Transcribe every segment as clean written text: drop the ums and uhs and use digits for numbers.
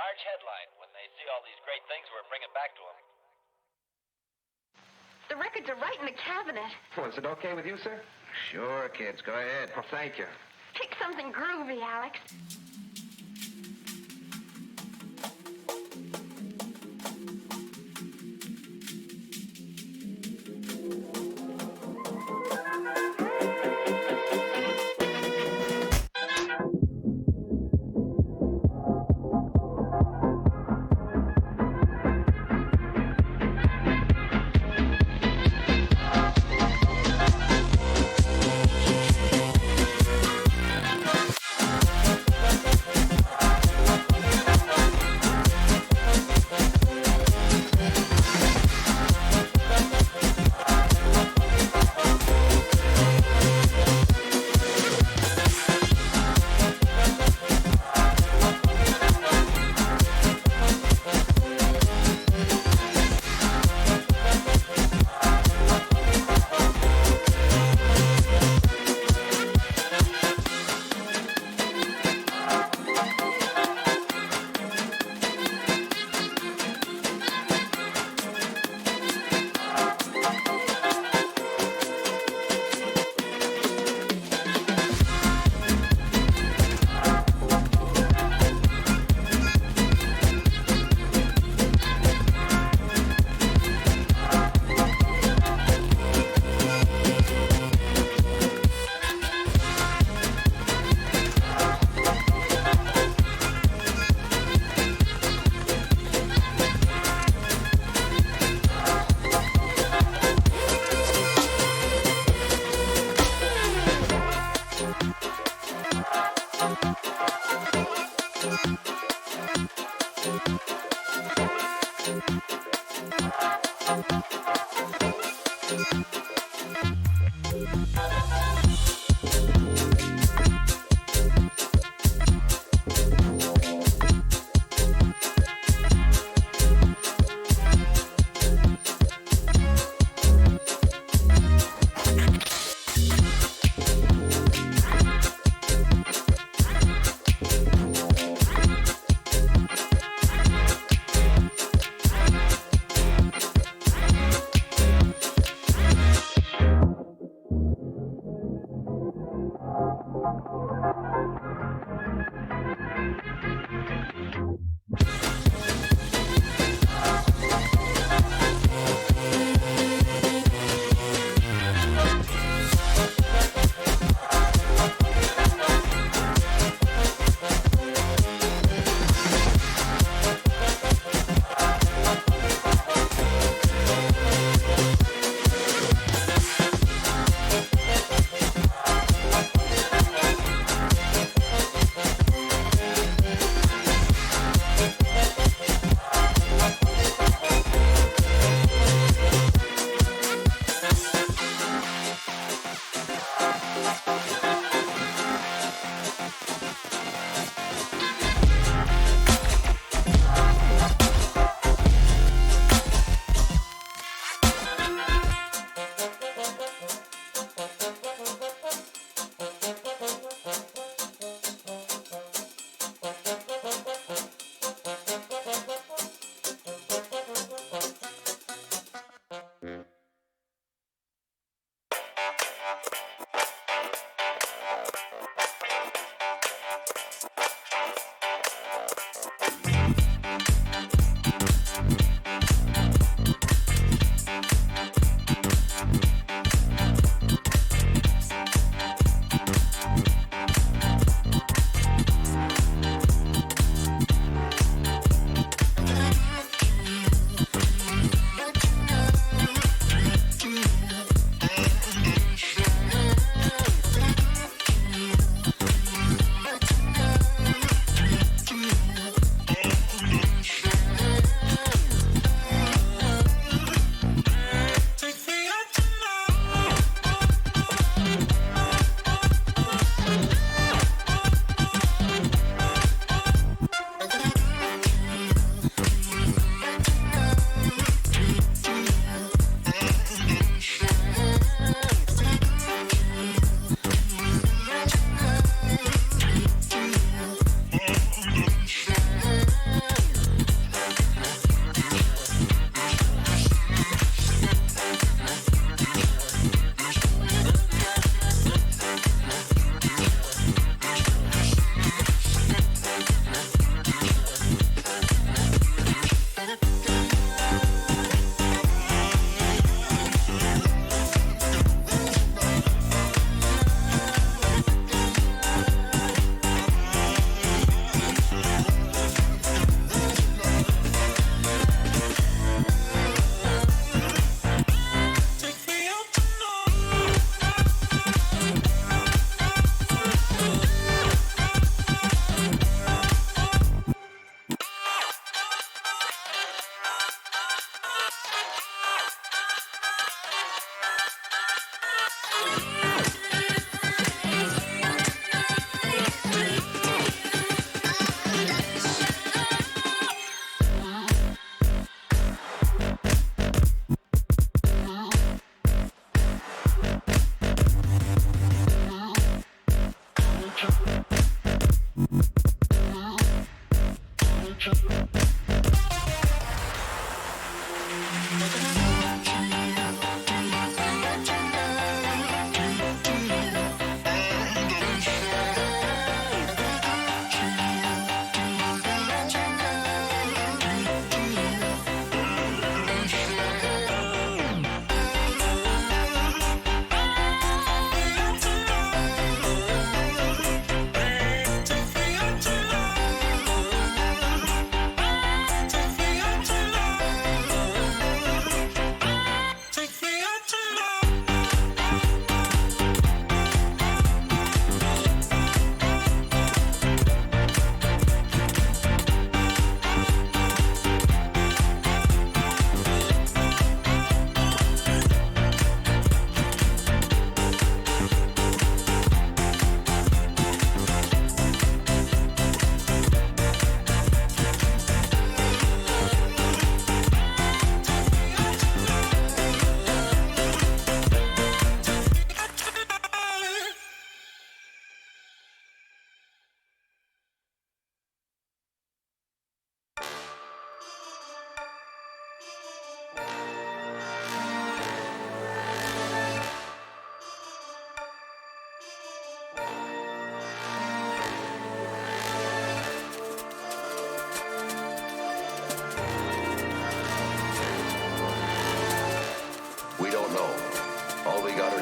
large headline when they see all these great things we're bringing back to them. The records are right in the cabinet. Well, is it okay with you, sir? Sure, kids. Go ahead. Well, thank you. Pick something groovy, Alex.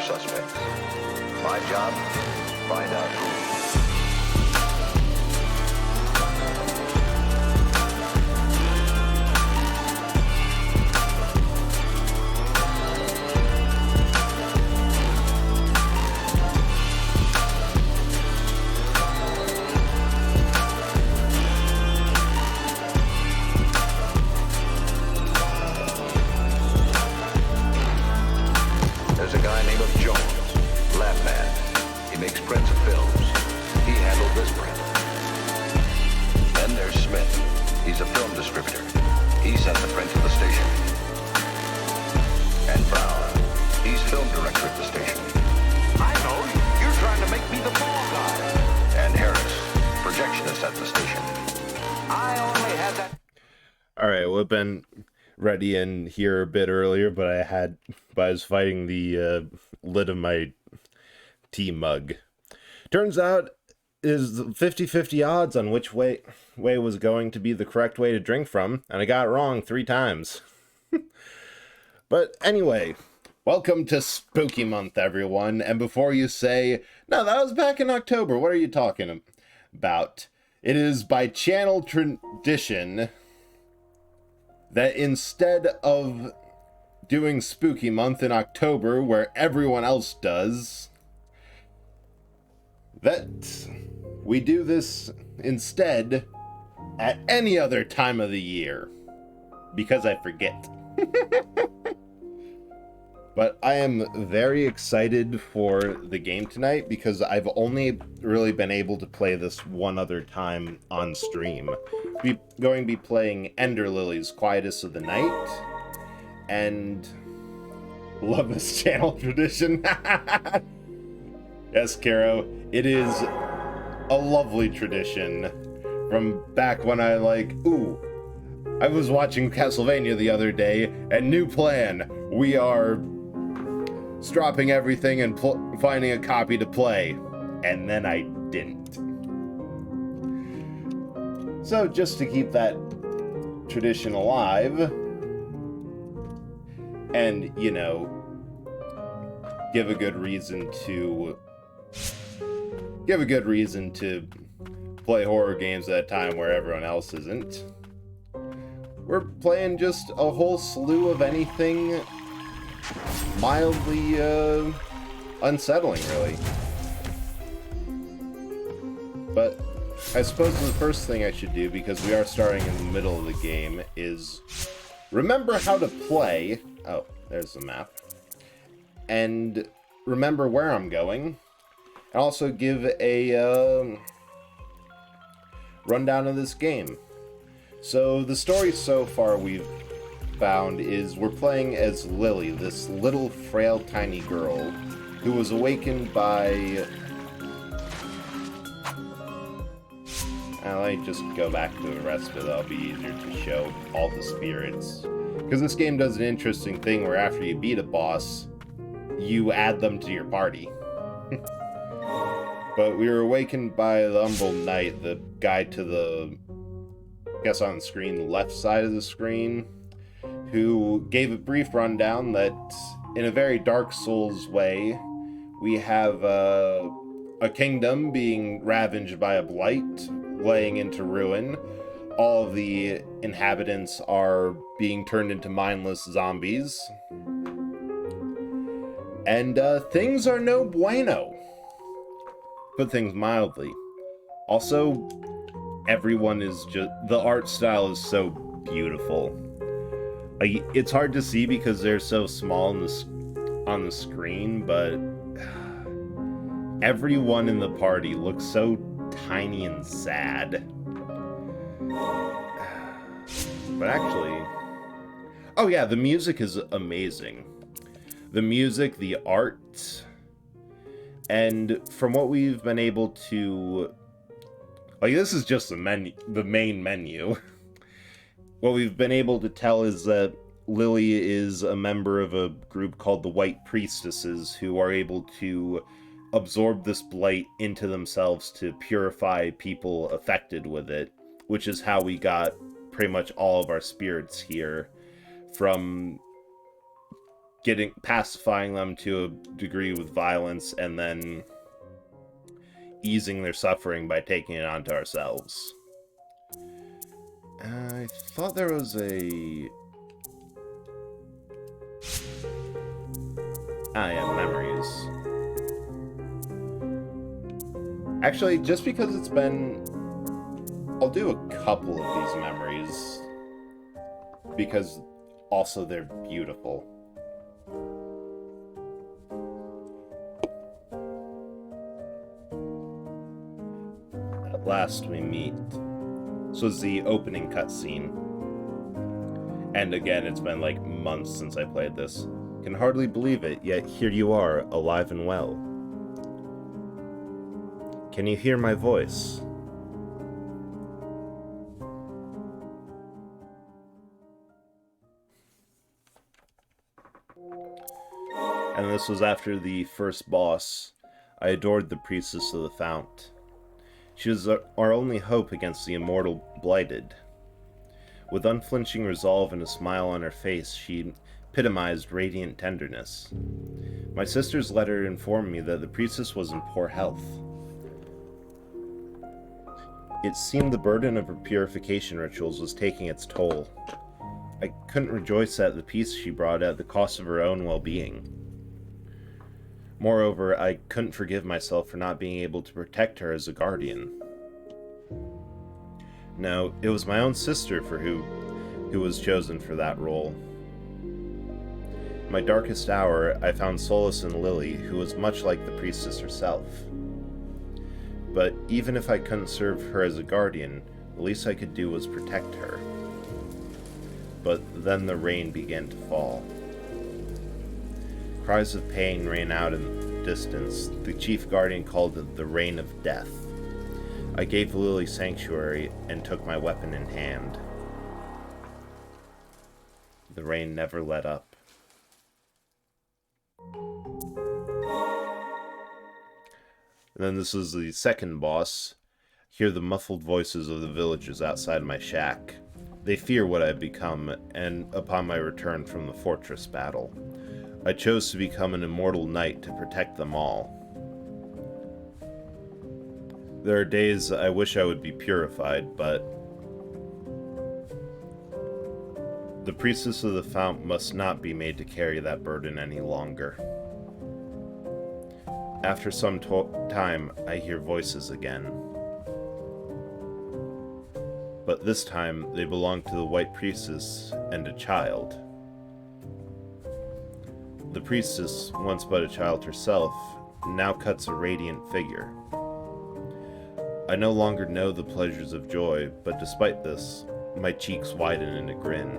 suspects. My job, find out who. There's a guy named Jones, lab man. He makes prints of films. He handled this print. Then there's Smith. He's a film distributor. He sent the print to the station. And Brown. He's film director at the station. I know. You're trying to make me the ball guy. And Harris, projectionist at the station. I only had that. All right, we've been ready in here a bit earlier, but I was fighting the lid of my tea mug. Turns out is 50-50 odds on which way was going to be the correct way to drink from, and I got it wrong 3 times. But anyway, welcome to Spooky Month, everyone. And before you say, no, that was back in October, what are you talking about? It is by channel tradition that instead of doing Spooky Month in October, where everyone else does, that we do this instead at any other time of the year, because I forget. But I am very excited for the game tonight, because I've only really been able to play this one other time on stream. We're going to be playing Ender Lily's Quietus of the Night, and love this channel tradition. Yes, Caro, it is a lovely tradition from back when I I was watching Castlevania the other day, and new plan, we are dropping everything and finding a copy to play, and then I didn't. So just to keep that tradition alive, and, you know, give a good reason to play horror games at a time where everyone else isn't, we're playing just a whole slew of anything mildly unsettling, really. But I suppose the first thing I should do, because we are starting in the middle of the game, is remember how to play. Oh, there's the map. And remember where I'm going. And also give a rundown of this game. So the story so far we've found is we're playing as Lily, this little frail tiny girl who was awakened by... let me just go back to the rest of it. That'll be easier to show all the spirits. Because this game does an interesting thing where after you beat a boss, you add them to your party. But we were awakened by the Umbral Knight, the guy to the, I guess on the screen, the left side of the screen, who gave a brief rundown that, in a very Dark Souls way, we have a kingdom being ravaged by a blight, laying into ruin. All of the inhabitants are being turned into mindless zombies. And things are no bueno. Put things mildly. Also, everyone is just... the art style is so beautiful. Like, it's hard to see because they're so small on the screen, but everyone in the party looks so tiny and sad. But actually... oh yeah, the music is amazing. The music, the art, and from what we've been able to... like, this is just the main menu. What we've been able to tell is that Lily is a member of a group called the White Priestesses, who are able to absorb this blight into themselves to purify people affected with it, which is how we got pretty much all of our spirits here, from pacifying them to a degree with violence, and then easing their suffering by taking it onto ourselves. I thought there was a... yeah, memories. Actually, just because it's been... I'll do a couple of these memories, because also they're beautiful. At last we meet. This was the opening cutscene. And again, it's been like months since I played this. Can hardly believe it, yet here you are, alive and well. Can you hear my voice? And this was after the first boss. I adored the priestess of the fount. She was our only hope against the immortal blighted. With unflinching resolve and a smile on her face, she epitomized radiant tenderness. My sister's letter informed me that the priestess was in poor health. It seemed the burden of her purification rituals was taking its toll. I couldn't rejoice at the peace she brought at the cost of her own well-being. Moreover, I couldn't forgive myself for not being able to protect her as a guardian. No, it was my own sister who was chosen for that role. In my darkest hour, I found solace in Lily, who was much like the priestess herself. But even if I couldn't serve her as a guardian, the least I could do was protect her. But then the rain began to fall. Cries of pain rang out in the distance. The chief guardian called it the rain of death. I gave Lily sanctuary and took my weapon in hand. The rain never let up. And then this is the second boss. Hear the muffled voices of the villagers outside my shack. They fear what I've become, and upon my return from the fortress battle, I chose to become an immortal knight to protect them all. There are days I wish I would be purified, but the priestess of the fount must not be made to carry that burden any longer. After some time, I hear voices again. But this time, they belong to the white priestess and a child. The priestess, once but a child herself, now cuts a radiant figure. I no longer know the pleasures of joy, but despite this, my cheeks widen in a grin.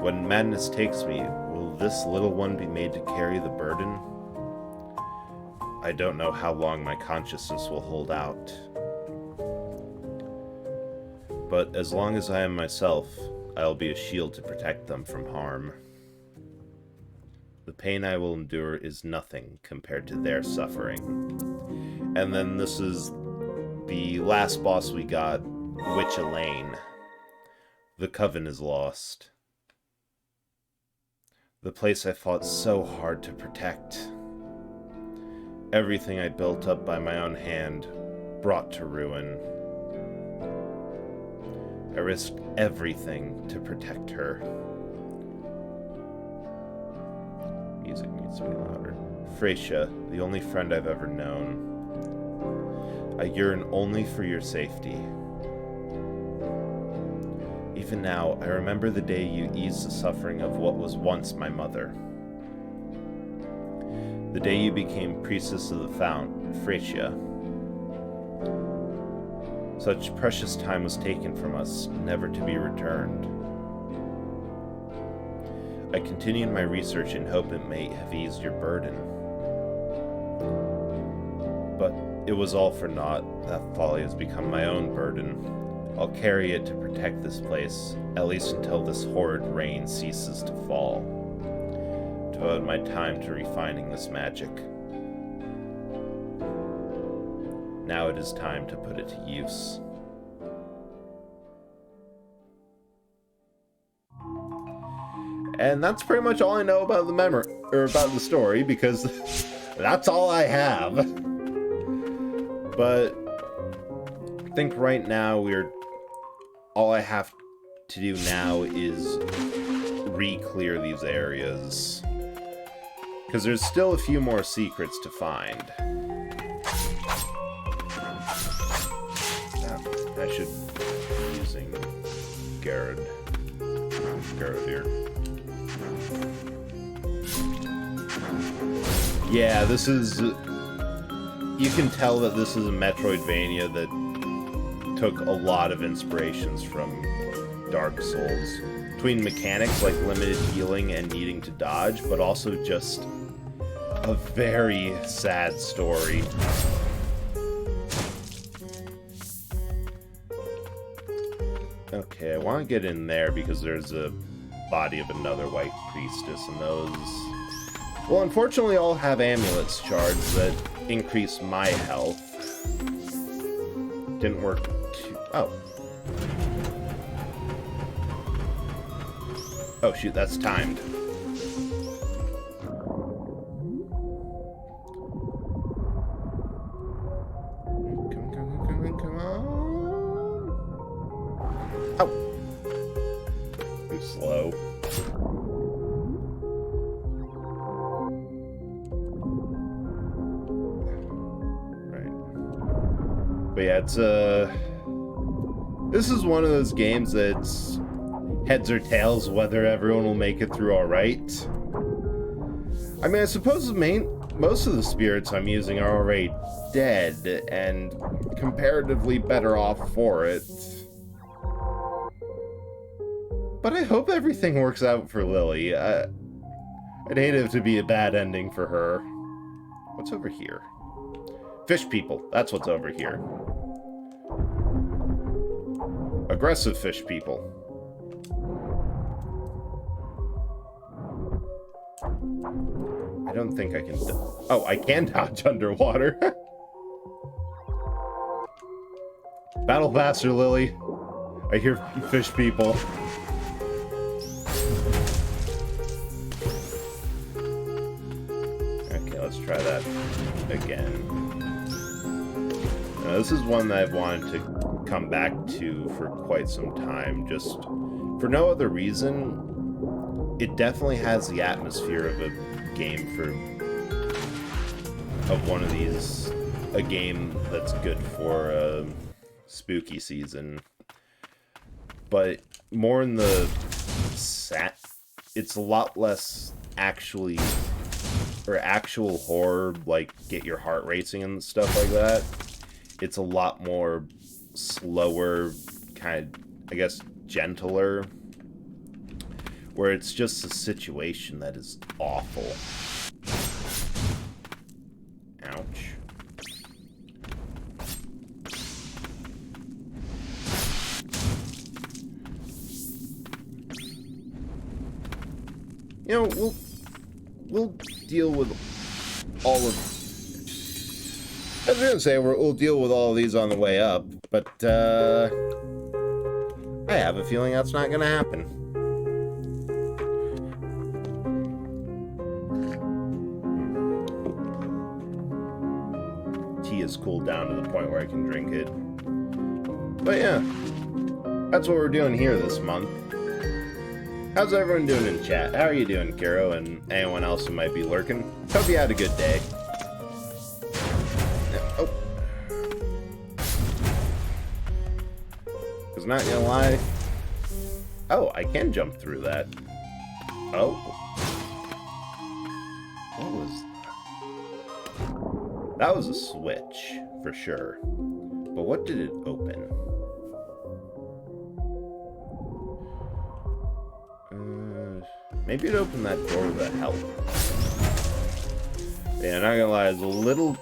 When madness takes me, will this little one be made to carry the burden? I don't know how long my consciousness will hold out. But as long as I am myself, I'll be a shield to protect them from harm. The pain I will endure is nothing compared to their suffering. And then this is the last boss we got, Witch Elaine. The coven is lost. The place I fought so hard to protect. Everything I built up by my own hand, brought to ruin. I risked everything to protect her. Music needs to be louder. Fratia, the only friend I've ever known. I yearn only for your safety. Even now, I remember the day you eased the suffering of what was once my mother. The day you became priestess of the fount, Fratia. Such precious time was taken from us, never to be returned. I continued my research in hope it may have eased your burden. But it was all for naught. That folly has become my own burden. I'll carry it to protect this place, at least until this horrid rain ceases to fall. Devote my time to refining this magic. Now it is time to put it to use. And that's pretty much all I know about the memory, or about the story, because that's all I have. But I think right now all I have to do now is re-clear these areas. Because there's still a few more secrets to find. I should be using Garrod here. Yeah, this is... You can tell that this is a Metroidvania that took a lot of inspirations from Dark Souls. Between mechanics like limited healing and needing to dodge, but also just a very sad story. Okay, I want to get in there because there's a body of another white priestess, and those... Well, unfortunately, all have amulets charged that increase my health. Didn't work too... Oh. Oh, shoot, that's timed. Come on. Oh. Too slow. Right. But yeah, it's, this is one of those games that's heads or tails whether everyone will make it through alright. I mean, I suppose most of the spirits I'm using are already dead, and comparatively better off for it. But I hope everything works out for Lily. I'd hate it to be a bad ending for her. What's over here? Fish people. That's what's over here. Aggressive fish people. I don't think I can... Oh, I can dodge underwater. Battle faster, Lily. I hear fish people. Okay, let's try that again. Now, this is one that I've wanted to come back to for quite some time, just for no other reason. It definitely has the atmosphere of a game of one of these, a game that's good for a spooky season, but more in the it's a lot less actual horror, like get your heart racing and stuff like that. It's a lot more slower, kind of, I guess, gentler, where it's just a situation that is awful. Ouch. You know, we'll deal with all of... I was gonna say we'll deal with all of these on the way up, but I have a feeling that's not gonna happen. Tea is cooled down to the point where I can drink it. But yeah, that's what we're doing here this month. How's everyone doing in chat? How are you doing, Kiro, and anyone else who might be lurking? Hope you had a good day. Oh. Because not gonna lie... Oh, I can jump through that. Oh. What was... That was a switch, for sure. But what did it open? Maybe it opened that door to help. Yeah, not gonna lie, I was a little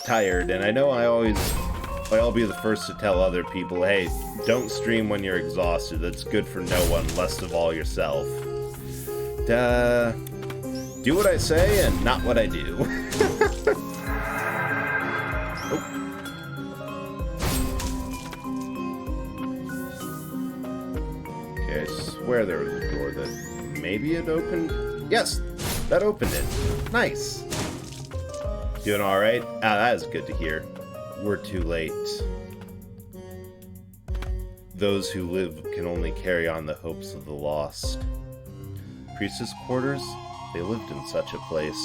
tired, and I know I'll be the first to tell other people, hey, don't stream when you're exhausted. That's good for no one, least of all yourself. Do what I say and not what I do. Oh. Okay, I swear there was a door maybe it opened? Yes, that opened it. Nice. Doing alright? Ah, that is good to hear. We're too late. Those who live can only carry on the hopes of the lost. Priestess quarters? They lived in such a place.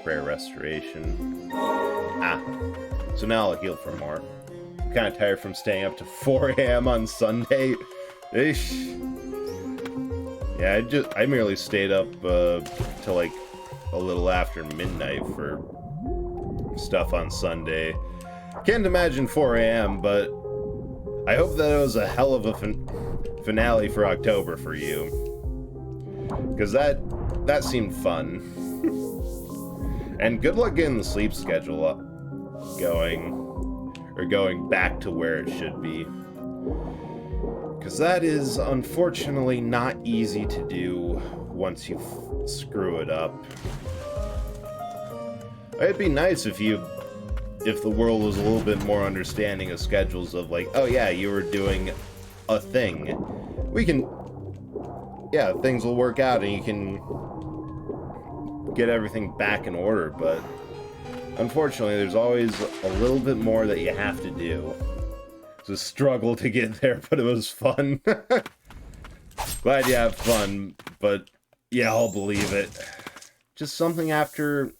Prayer restoration. Ah, so now I'll heal for more. I'm kind of tired from staying up to 4 a.m. on Sunday. Eesh. Yeah, I merely stayed up till like a little after midnight for stuff on Sunday. Can't imagine 4 a.m., but I hope that it was a hell of a finale for October for you. Because that seemed fun. And good luck getting the sleep schedule up going back to where it should be. Because that is unfortunately not easy to do once you screw it up. It'd be nice if the world was a little bit more understanding of schedules of like, oh yeah, you were doing a thing. Things will work out and you can get everything back in order, but unfortunately there's always a little bit more that you have to do. It's a struggle to get there, but it was fun. Glad you have fun, but yeah, I'll believe it. Just something after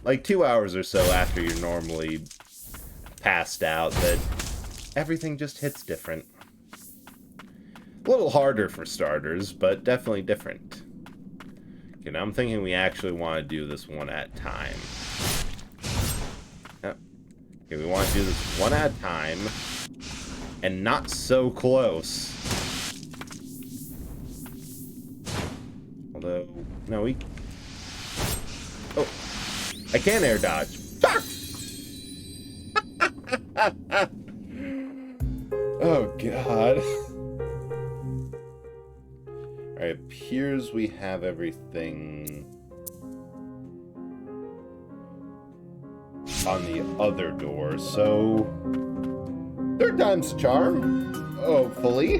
like 2 hours or so after you're normally passed out that everything just hits different. A little harder for starters, but definitely different. Okay, now I'm thinking we actually want to do this one at a time. Yep. Okay, we want to do this one at a time, and not so close. Although, no, we... Oh, I can air dodge. Oh, God. Alright, appears we have everything on the other door, so... Third time's a charm, hopefully.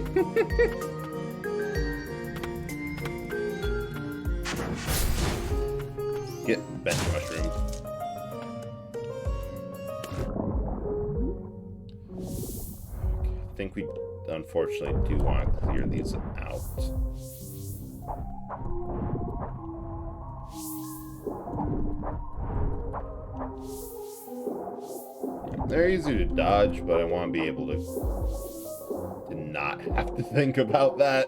Get bench mushroom. I think we unfortunately do want to clear these out. They're easy to dodge, but I want to be able to not have to think about that.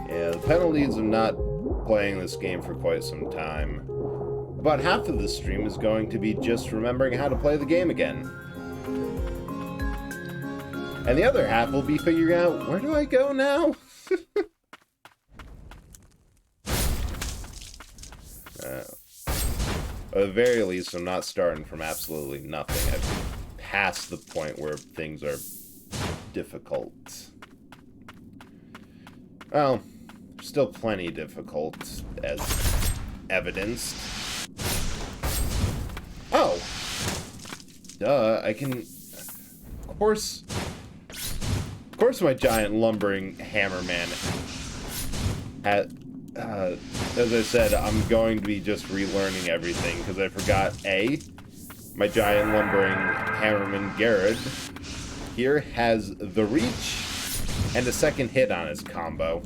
Yeah, the penalties of not playing this game for quite some time. About half of this stream is going to be just remembering how to play the game again. And the other half will be figuring out, where do I go now? At the very least, I'm not starting from absolutely nothing. I've passed the point where things are difficult. Well, still plenty difficult, as evidenced. Oh! Duh, I can... Of course my giant lumbering hammerman had... as I said, I'm going to be just relearning everything, because I forgot, A, my giant lumbering hammerman Garrett here has the reach and a second hit on his combo.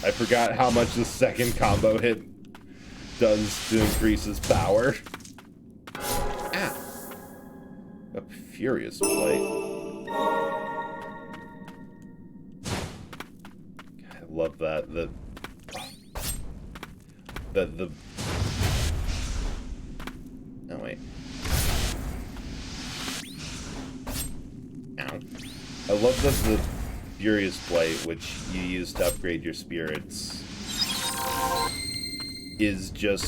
I forgot how much the second combo hit does to increase his power. Ah! A furious play. I love that. Oh, wait. Ow. I love that the Furious Blight, which you use to upgrade your spirits, is just...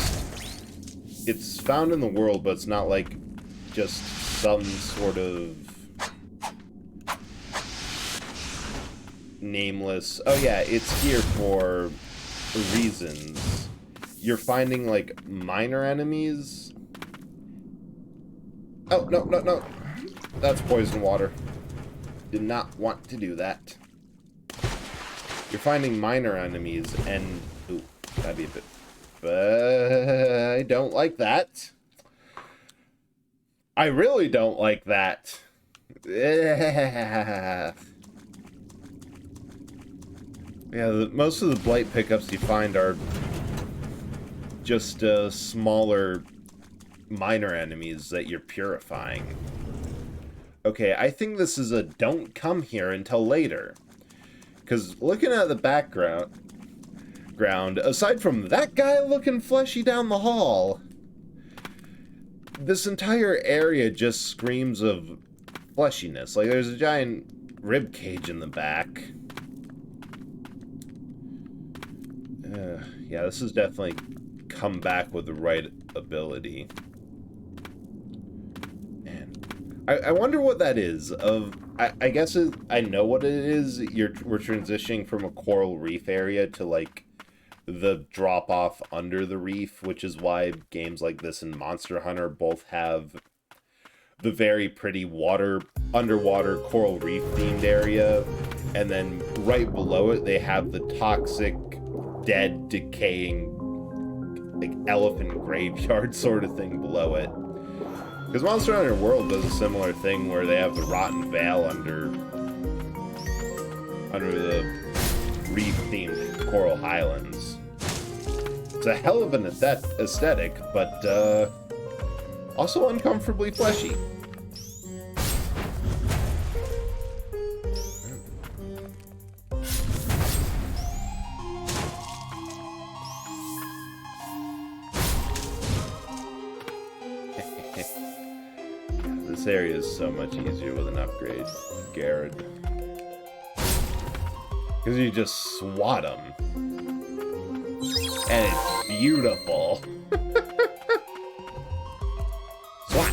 It's found in the world, but it's not like just some sort of nameless... Oh yeah, it's here for reasons. You're finding, like, minor enemies. Oh, no, no, no. That's poison water. Did not want to do that. You're finding minor enemies, and... Ooh, that'd be a bit... But I don't like that. I really don't like that. Yeah, most of the blight pickups you find are just smaller, minor enemies that you're purifying. Okay, I think this is a don't come here until later. Because looking at the background, aside from that guy looking fleshy down the hall, this entire area just screams of fleshiness. Like, there's a giant rib cage in the back. Yeah, this has definitely come back with the right ability. Man, I wonder what that is. I guess I know what it is. We're transitioning from a coral reef area to, like, the drop-off under the reef, which is why games like this and Monster Hunter both have the very pretty underwater coral reef themed area, and then right below it they have the toxic, dead, decaying, like, elephant graveyard sort of thing below it. Because Monster Hunter World does a similar thing where they have the rotten veil under the reef-themed coral highlands. It's a hell of an aesthetic, but also uncomfortably fleshy. This area is so much easier with an upgrade, Garrett. Because you just swat them. And it's beautiful. Swat!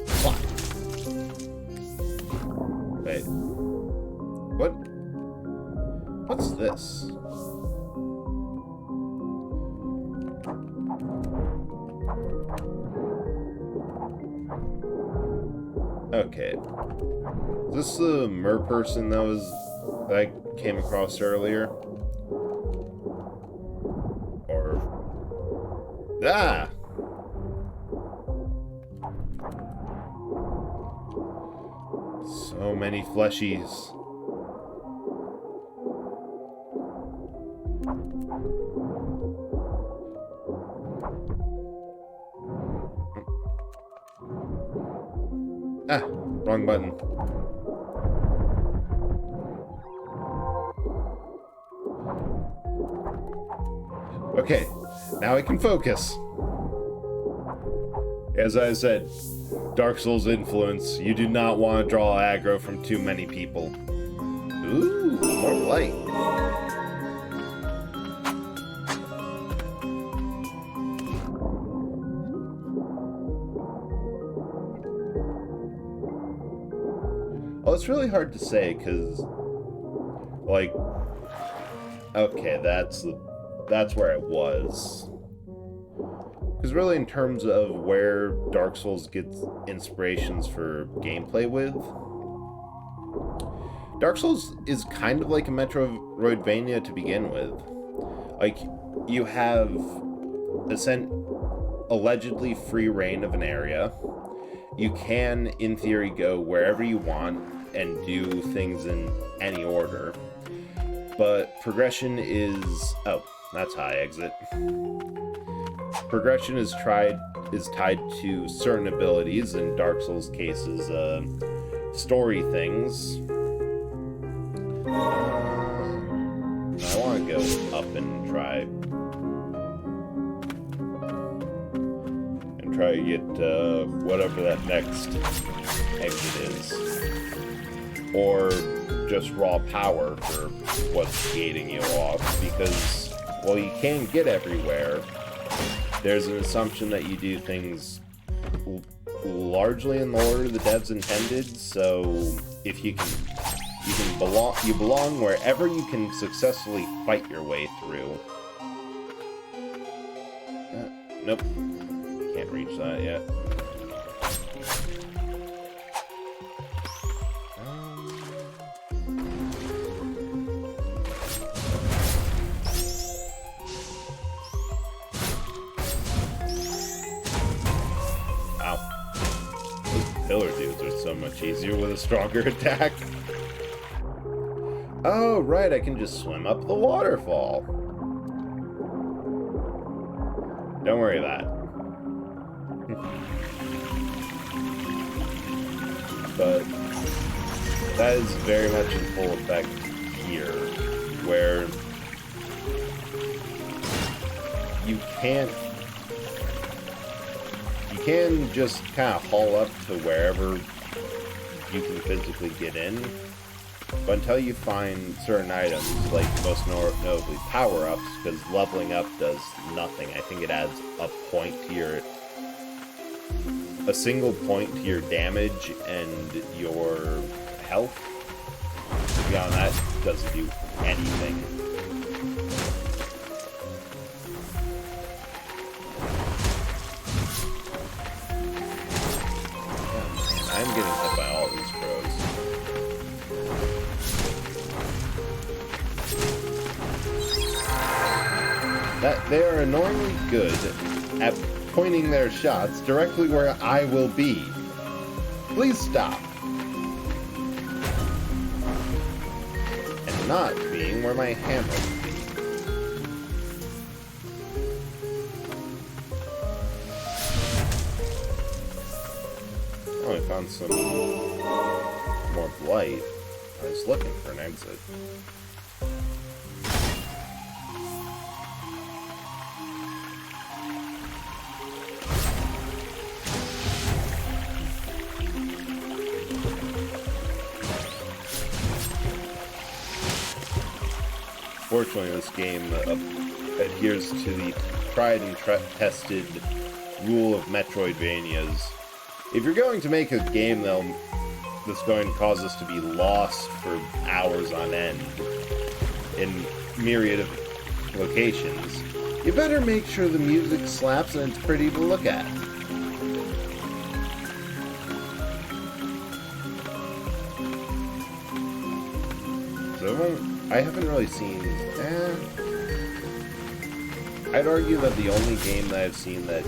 Swat! Wait. What? What's this? Okay. Is this the mer person that I came across earlier? Or... Ah! So many fleshies. Ah, wrong button. Okay, now I can focus. As I said, Dark Souls influence. You do not want to draw aggro from too many people. Ooh, more light. Well, it's really hard to say, because, like, okay, that's where it was. Because really, in terms of where Dark Souls gets inspirations for gameplay with, Dark Souls is kind of like a Metroidvania to begin with. Like, you have allegedly free reign of an area. You can, in theory, go wherever you want and do things in any order. But progression is... Oh, that's high exit. Progression is tied to certain abilities, in Dark Souls cases, story things. I want to go up and try to get whatever that next exit is, or just raw power for what's gating you off, because, well, you can't get everywhere. there's an assumption that you do things largely in the order the devs intended, so if you belong wherever you can successfully fight your way through. Nope. Can't reach that yet. Pillar dudes are so much easier with a stronger attack. Oh, right, I can just swim up the waterfall. Don't worry about it. But that is very much in full effect here, where you can just kind of haul up to wherever you can physically get in, but until you find certain items, like most notably power-ups, because leveling up does nothing. I think it adds a single point to your damage and your health. Beyond that, it doesn't do anything. I'm getting hit by all these crows. They are annoyingly good at pointing their shots directly where I will be. Please stop. And not being where my hammer will be. Oh, I found some more blight. I was looking for an exit. Fortunately, this game adheres to the tried and tested rule of Metroidvanias. If you're going to make a game that's going to cause us to be lost for hours on end in myriad of locations, you better make sure the music slaps and it's pretty to look at. So I haven't really seen... I'd argue that the only game that I've seen that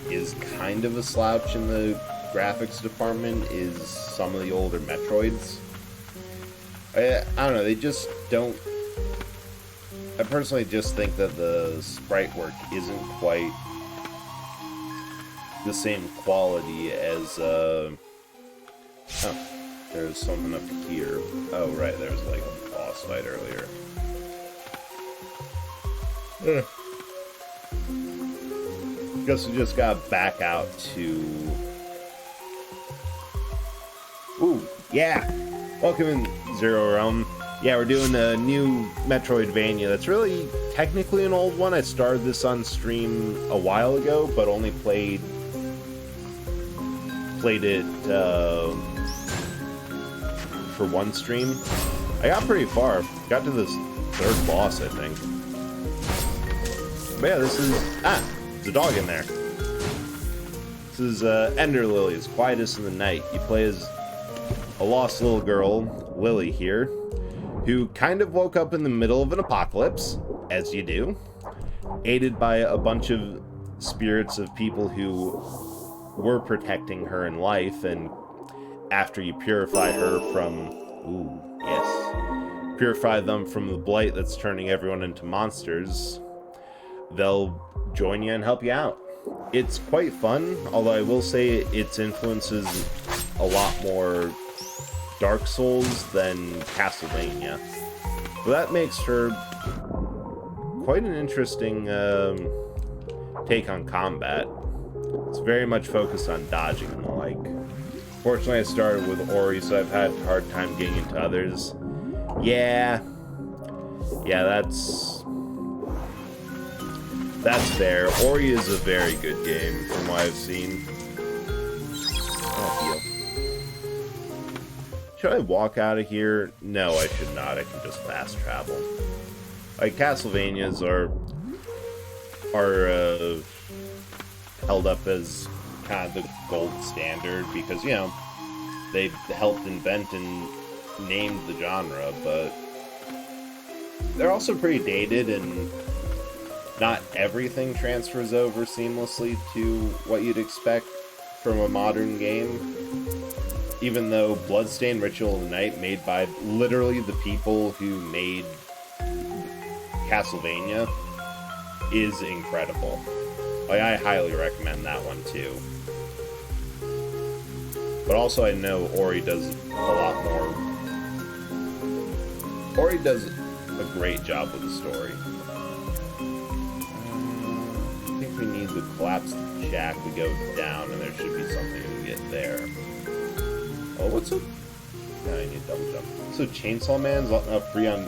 is kind of a slouch in the graphics department is some of the older Metroids. I don't know, they just don't... I personally just think that the sprite work isn't quite the same quality as, Oh, there's something up here. Oh, right, there was like a boss fight earlier. Guess we just gotta back out to... Ooh, yeah! Welcome in, Zero Realm. Yeah, we're doing a new Metroidvania that's really technically an old one. I started this on stream a while ago, but only played it for one stream. I got pretty far. Got to this third boss, I think. But yeah, this is... there's a dog in there. This is Ender Lily, as quietest in the night. You play as a lost little girl, Lily here, who kind of woke up in the middle of an apocalypse, as you do, aided by a bunch of spirits of people who were protecting her in life, and after you purify her from... Ooh, yes. Purify them from the blight that's turning everyone into monsters, they'll join you and help you out. It's quite fun, although I will say its influences a lot more Dark Souls than Castlevania. But that makes her quite an interesting take on combat. It's very much focused on dodging and the like. Fortunately, I started with Ori, so I've had a hard time getting into others. Yeah, that's That's fair. Ori is a very good game, from what I've seen. Oh, heal. Should I walk out of here? No, I should not. I can just fast travel. Like, Castlevanias are held up as kind of the gold standard because, you know, they helped invent and named the genre, but they're also pretty dated, and not everything transfers over seamlessly to what you'd expect from a modern game. Even though Bloodstained Ritual of the Night, made by literally the people who made Castlevania, is incredible. Like, I highly recommend that one too. But also I know Ori does a lot more. Ori does a great job with the story. I think we need to collapse the shack. We go down and there should be something to get there. Oh, what's up? No, I need double jump. So Chainsaw Man's free on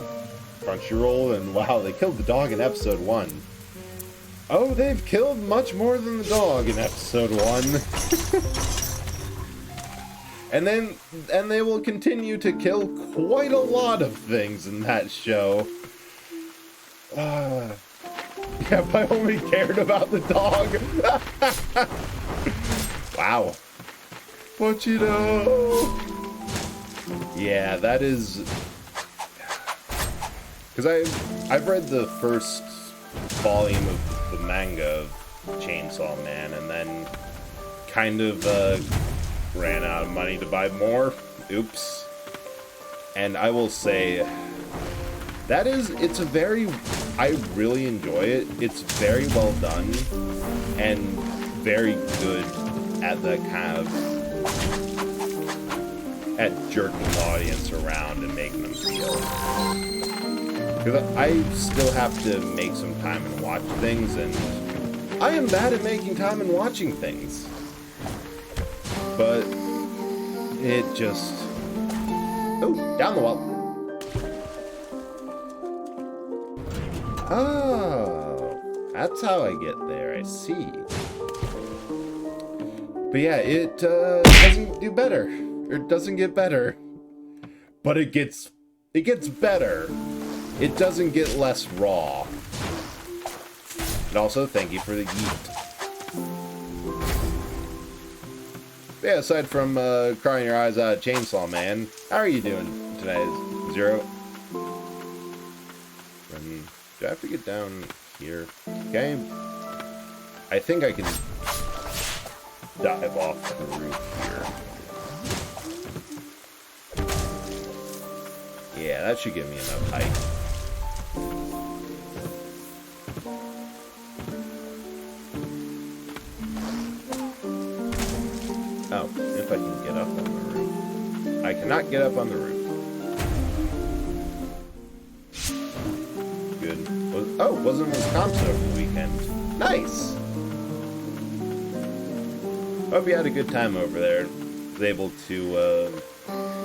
Crunchyroll, and wow, they killed the dog in episode 1. Oh, they've killed much more than the dog in episode 1. And they will continue to kill quite a lot of things in that show. Yeah, if I only cared about the dog. Wow. What you know? Yeah, that is... Because I've read the first volume of the manga of Chainsaw Man, and then kind of ran out of money to buy more. Oops. And I will say, it's a very, I really enjoy it. It's very well done, and very good at that kind of, at jerking the audience around and making them feel. Because I still have to make some time and watch things, and I am bad at making time and watching things. But it just... Oh, down the well. Oh, that's how I get there, I see. But yeah, it doesn't do better. Or it doesn't get better. But it gets better. It doesn't get less raw. And also, thank you for the yeet. Yeah, aside from crying your eyes out at Chainsaw Man, how are you doing tonight, Zero? Do I have to get down here? Okay. I think I can dive off the roof here. Yeah, that should give me enough height. Oh, if I can get up on the roof. I cannot get up on the roof. Good. Oh, was in Wisconsin over the weekend. Nice! Hope you had a good time over there. Was able to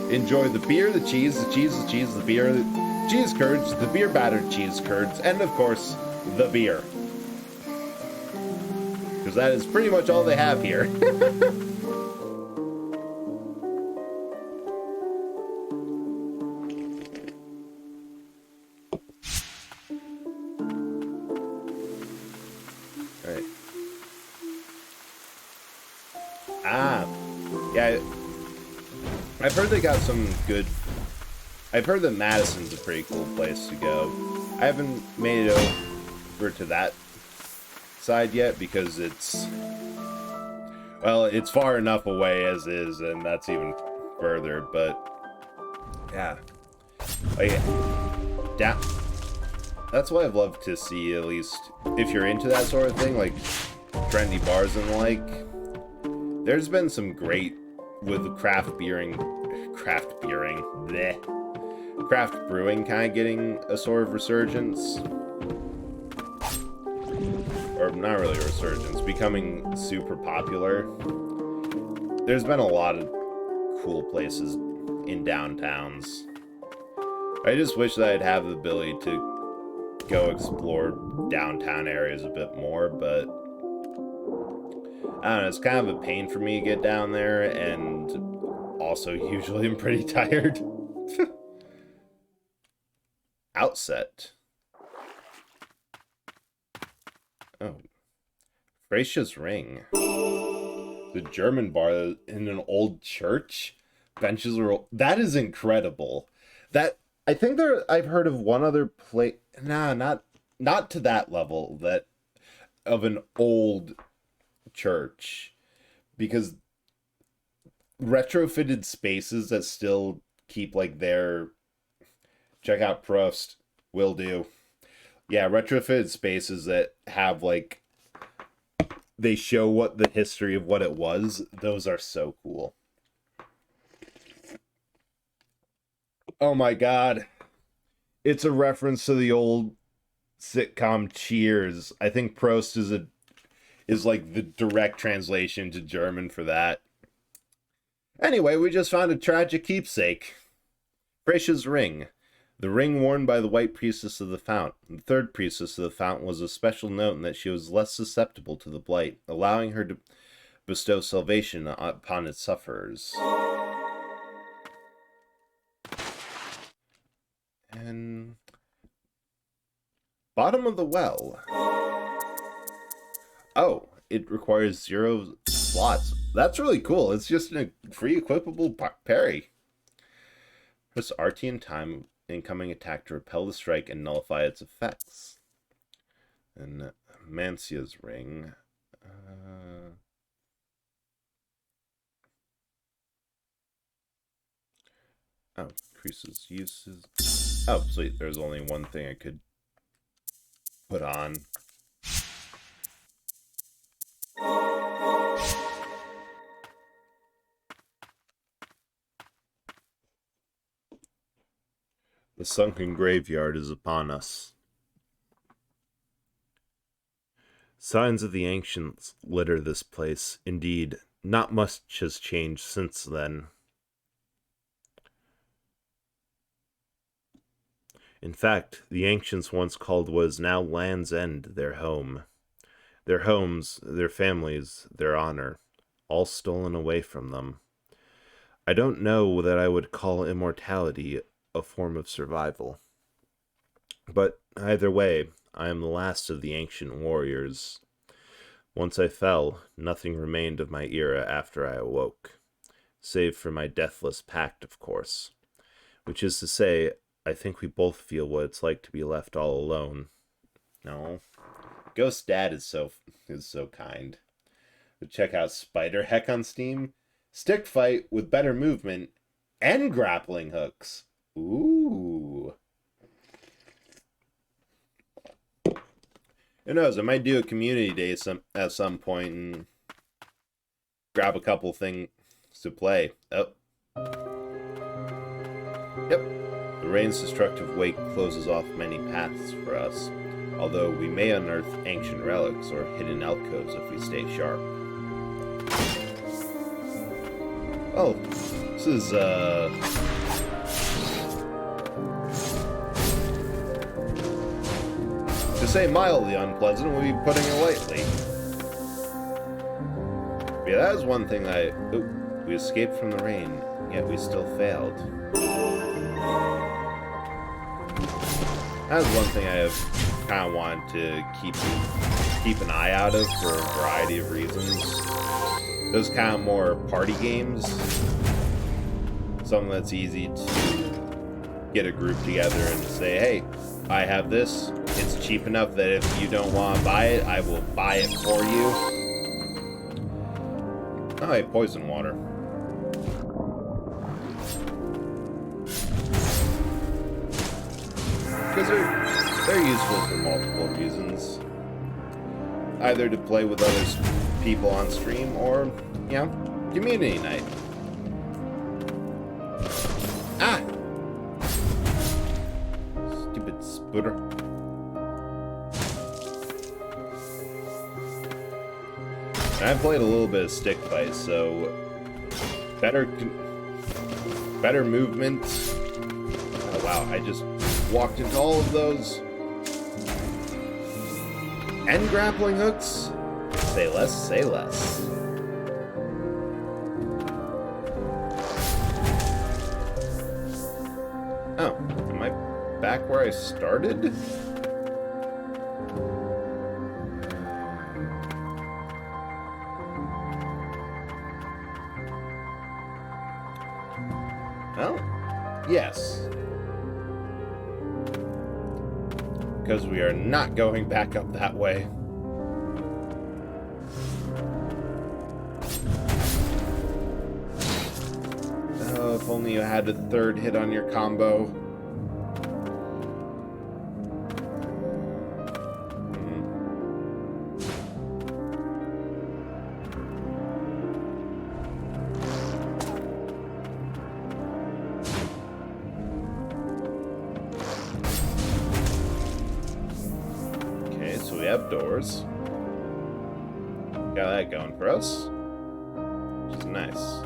enjoy the beer, the cheese, the beer, the cheese curds, the beer battered cheese curds, and of course, the beer. Because that is pretty much all they have here. I've heard they got some good... I've heard that Madison's a pretty cool place to go. I haven't made it over to that side yet because it's... Well, it's far enough away as is, and that's even further, but... Yeah. Like, that's what I'd love to see, at least, if you're into that sort of thing, like trendy bars and the like. There's been some great... with craft brewing kind of getting a sort of resurgence. Or not really a resurgence, becoming super popular. There's been a lot of cool places in downtowns. I just wish that I'd have the ability to go explore downtown areas a bit more, but I don't know, it's kind of a pain for me to get down there, and also usually I'm pretty tired. Outset. Oh. Gracious ring. The German bar in an old church. Benches are... That is incredible. That... I think I've heard of one other place... Nah, not to that level, that... of an old church. Because retrofitted spaces that still keep, like, their... Check out Proust. Will do. Yeah, retrofitted spaces that have, like... They show what the history of what it was. Those are so cool. Oh my god. It's a reference to the old sitcom Cheers. I think Prost is like the direct translation to German for that. Anyway, we just found a tragic keepsake. Frasia's ring. The ring worn by the white priestess of the fount. The third priestess of the fount was a special note in that she was less susceptible to the blight, allowing her to bestow salvation upon its sufferers. And... bottom of the well. Oh, it requires 0 slots. That's really cool. It's just a free equipable parry. Press RT in time incoming attack to repel the strike and nullify its effects. And Mancia's ring. Oh, increases uses. Oh, sweet. There's only one thing I could put on. The sunken graveyard is upon us. Signs of the ancients litter this place. Indeed, not much has changed since then. In fact, the ancients once called what is now Land's End their home. Their homes, their families, their honor, all stolen away from them. I don't know that I would call immortality a form of survival. But either way, I am the last of the ancient warriors. Once I fell, nothing remained of my era after I awoke, save for my deathless pact, of course. Which is to say, I think we both feel what it's like to be left all alone. No. Ghost Dad is so kind. But check out Spider Heck on Steam. Stick fight with better movement and grappling hooks. Ooh. Who knows? I might do a community day at some point and grab a couple things to play. Oh. Yep. The rain's destructive wake closes off many paths for us, although we may unearth ancient relics or hidden alcoves if we stay sharp. Oh, this is, to say mildly unpleasant would be putting it lightly. Yeah, that is one thing we escaped from the rain, yet we still failed. That is one thing I have kind of wanted to keep an eye out of for a variety of reasons. Those kind of more party games. Something that's easy to get a group together and say, hey, I have this. It's cheap enough that if you don't want to buy it, I will buy it for you. Oh, hey, poison water. Because they're useful for multiple reasons. Either to play with other people on stream or, you know, community night. Ah! Stupid spooter. I've played a little bit of stick fight, so better movement. Oh wow, I just walked into all of those. and grappling hooks. Say less, say less. Oh, am I back where I started? Well, yes. Because we are not going back up that way. Oh, if only you had a third hit on your combo. Okay, so we have doors. Got that going for us. Which is nice.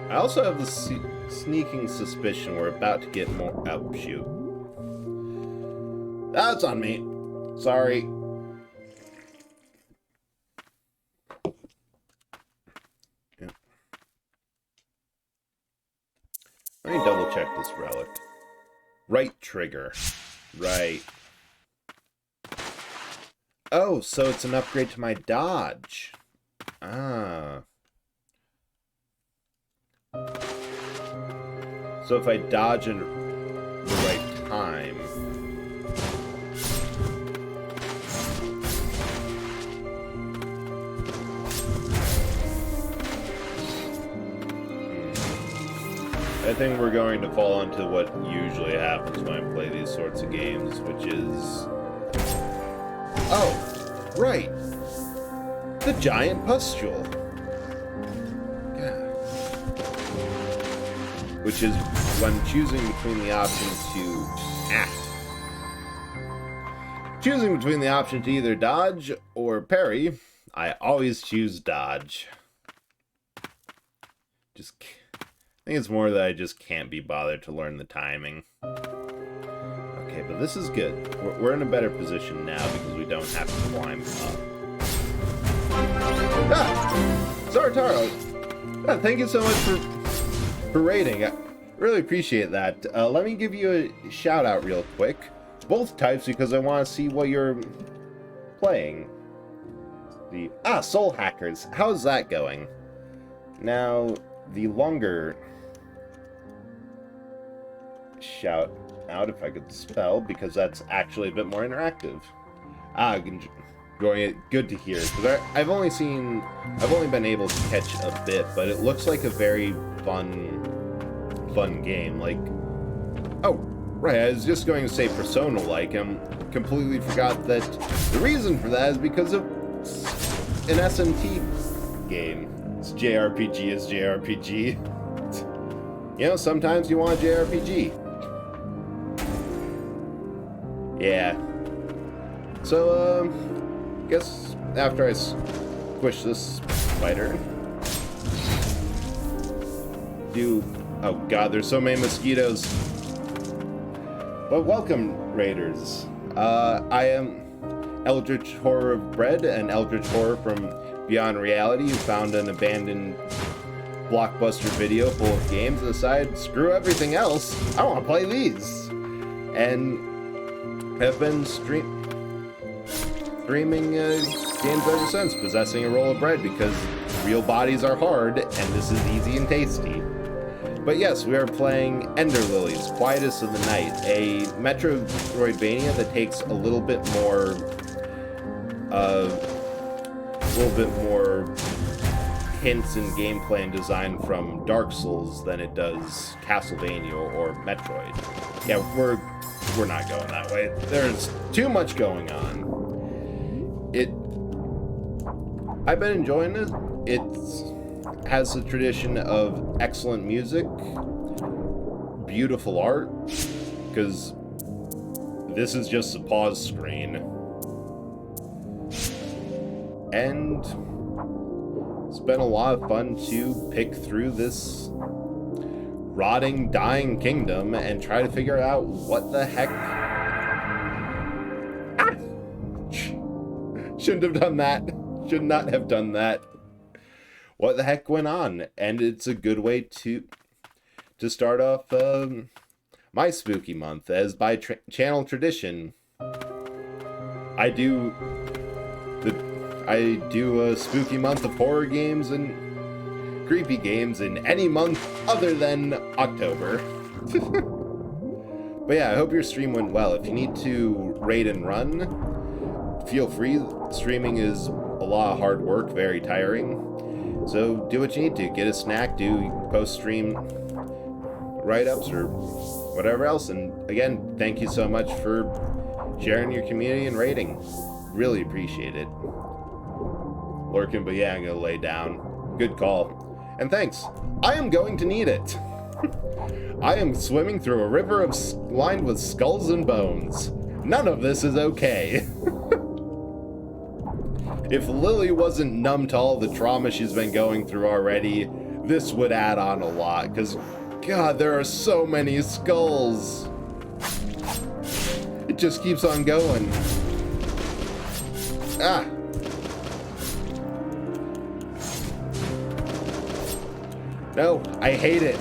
I also have the sneaking suspicion we're about to get more... Oh, shoot. That's on me. Sorry. Yeah. Let me double check this relic. Right trigger. Right. Oh, so it's an upgrade to my dodge. Ah. So if I dodge in the right time... I think we're going to fall into what usually happens when I play these sorts of games, which is... Oh, right! The giant pustule. Which is when choosing between the option to... Choosing between the option to either dodge or parry, I always choose dodge. I think it's more that I just can't be bothered to learn the timing. Okay, but this is good. We're in a better position now because we don't have to climb up. Sartaro! Thank you so much for rating. I really appreciate that. Let me give you a shout out real quick. Both types because I want to see what you're playing. Soul Hackers. How's that going? Now, the longer shout out, if I could spell, because that's actually a bit more interactive. Enjoying it. Good to hear. Because I've only been able to catch a bit, but it looks like a very fun game. Like, oh, right, I was just going to say Persona-like. I completely forgot that the reason for that is because of an SMT game. It's JRPG is JRPG. You know, sometimes you want a JRPG. Yeah. So, guess after I squish this spider, oh god, there's so many mosquitoes. But welcome, Raiders. I am Eldritch Horror of Bread, and Eldritch Horror from Beyond Reality, who found an abandoned Blockbuster video full of games and decided, screw everything else, I want to play these. And have been streaming games ever since, possessing a roll of bread because real bodies are hard, and this is easy and tasty. But yes, we are playing Ender Lilies, Quietus of the Night, a Metroidvania that takes a little bit more hints in gameplay and design from Dark Souls than it does Castlevania or Metroid. Yeah, we're not going that way. There's too much going on. I've been enjoying it. It has a tradition of excellent music, beautiful art, because this is just a pause screen. And it's been a lot of fun to pick through this rotting, dying kingdom and try to figure out what the heck Shouldn't have done that. Should not have done that. What the heck went on? And it's a good way to start off my spooky month, as by channel tradition, I do a spooky month of horror games and creepy games in any month other than October. But yeah, I hope your stream went well. If you need to raid and run, feel free. Streaming is a lot of hard work, very tiring. So do what you need to. Get a snack, do post-stream write-ups or whatever else. And again, thank you so much for sharing your community and rating. Really appreciate it. Lurking, but yeah, I'm gonna lay down. Good call. And thanks. I am going to need it. I am swimming through a river lined with skulls and bones. None of this is okay. If Lily wasn't numb to all the trauma she's been going through already, this would add on a lot, because, God, there are so many skulls. It just keeps on going. Ah. No, I hate it.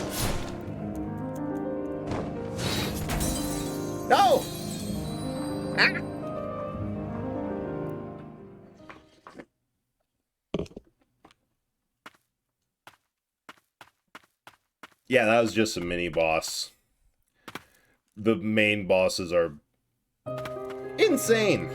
No! Ah! Yeah, that was just a mini boss. The main bosses are insane.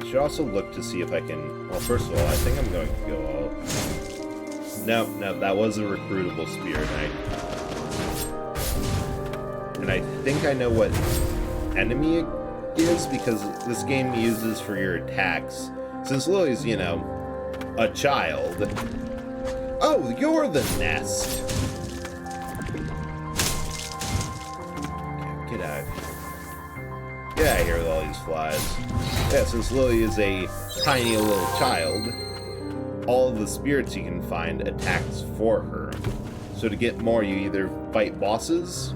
Should also look to see if I can... Well, first of all, I think I'm going to go out. No, that was a recruitable spirit knight. And I think I know what enemy it is, because this game uses for your attacks. Since Lily's, you know, a child. Oh, you're the nest! Get out. Get out of here with all these flies. Yeah, since Lily is a tiny little child, all the spirits you can find attacks for her. So to get more, you either fight bosses,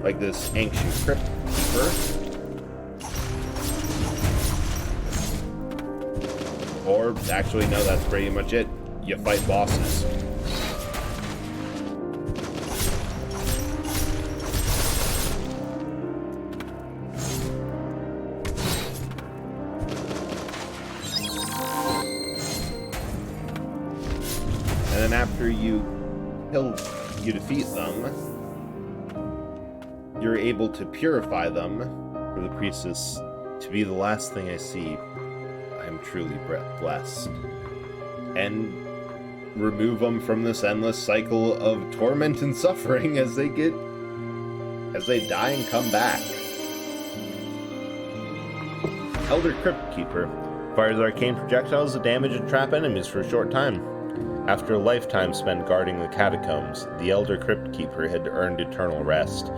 like this ancient crypt keeper, or actually, no, that's pretty much it. You fight bosses. And then after you defeat them, you're able to purify them for the priestess to be the last thing I see. I am truly blessed. And remove them from this endless cycle of torment and suffering as they die and come back. Elder Crypt Keeper fires arcane projectiles to damage and trap enemies for a short time. After a lifetime spent guarding the catacombs, the Elder Crypt Keeper had earned eternal rest.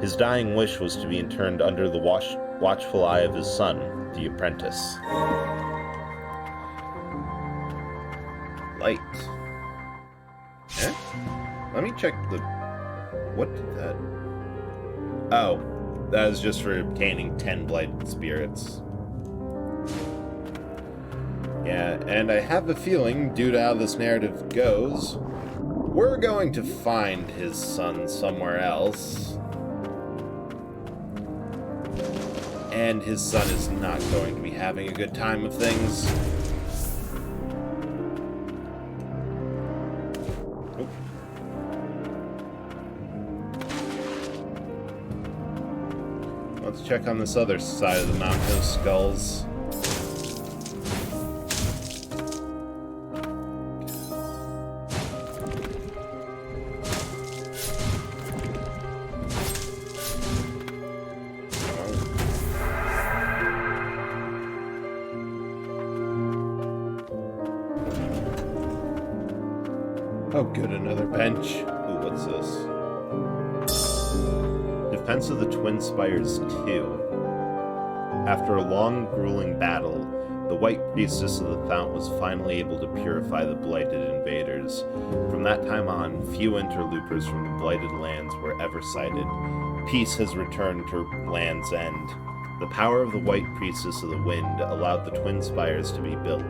His dying wish was to be interned under the watchful eye of his son, the apprentice. Light. Eh? Let me check the... What did that... Oh, that is just for obtaining 10 blighted spirits. Yeah, and I have a feeling, due to how this narrative goes, we're going to find his son somewhere else. And his son is not going to be having a good time of things. Oop. Let's check on this other side of the mountain of skulls. Oh, good, another bench. Ooh, what's this? Defense of the Twin Spires 2. After a long, grueling battle, The White Priestess of the Fount was finally able to purify the blighted invaders. From that time on, few interlopers from the blighted lands were ever sighted. Peace has returned to Land's End. The power of the White Priestess of the Wind allowed the twin spires to be built.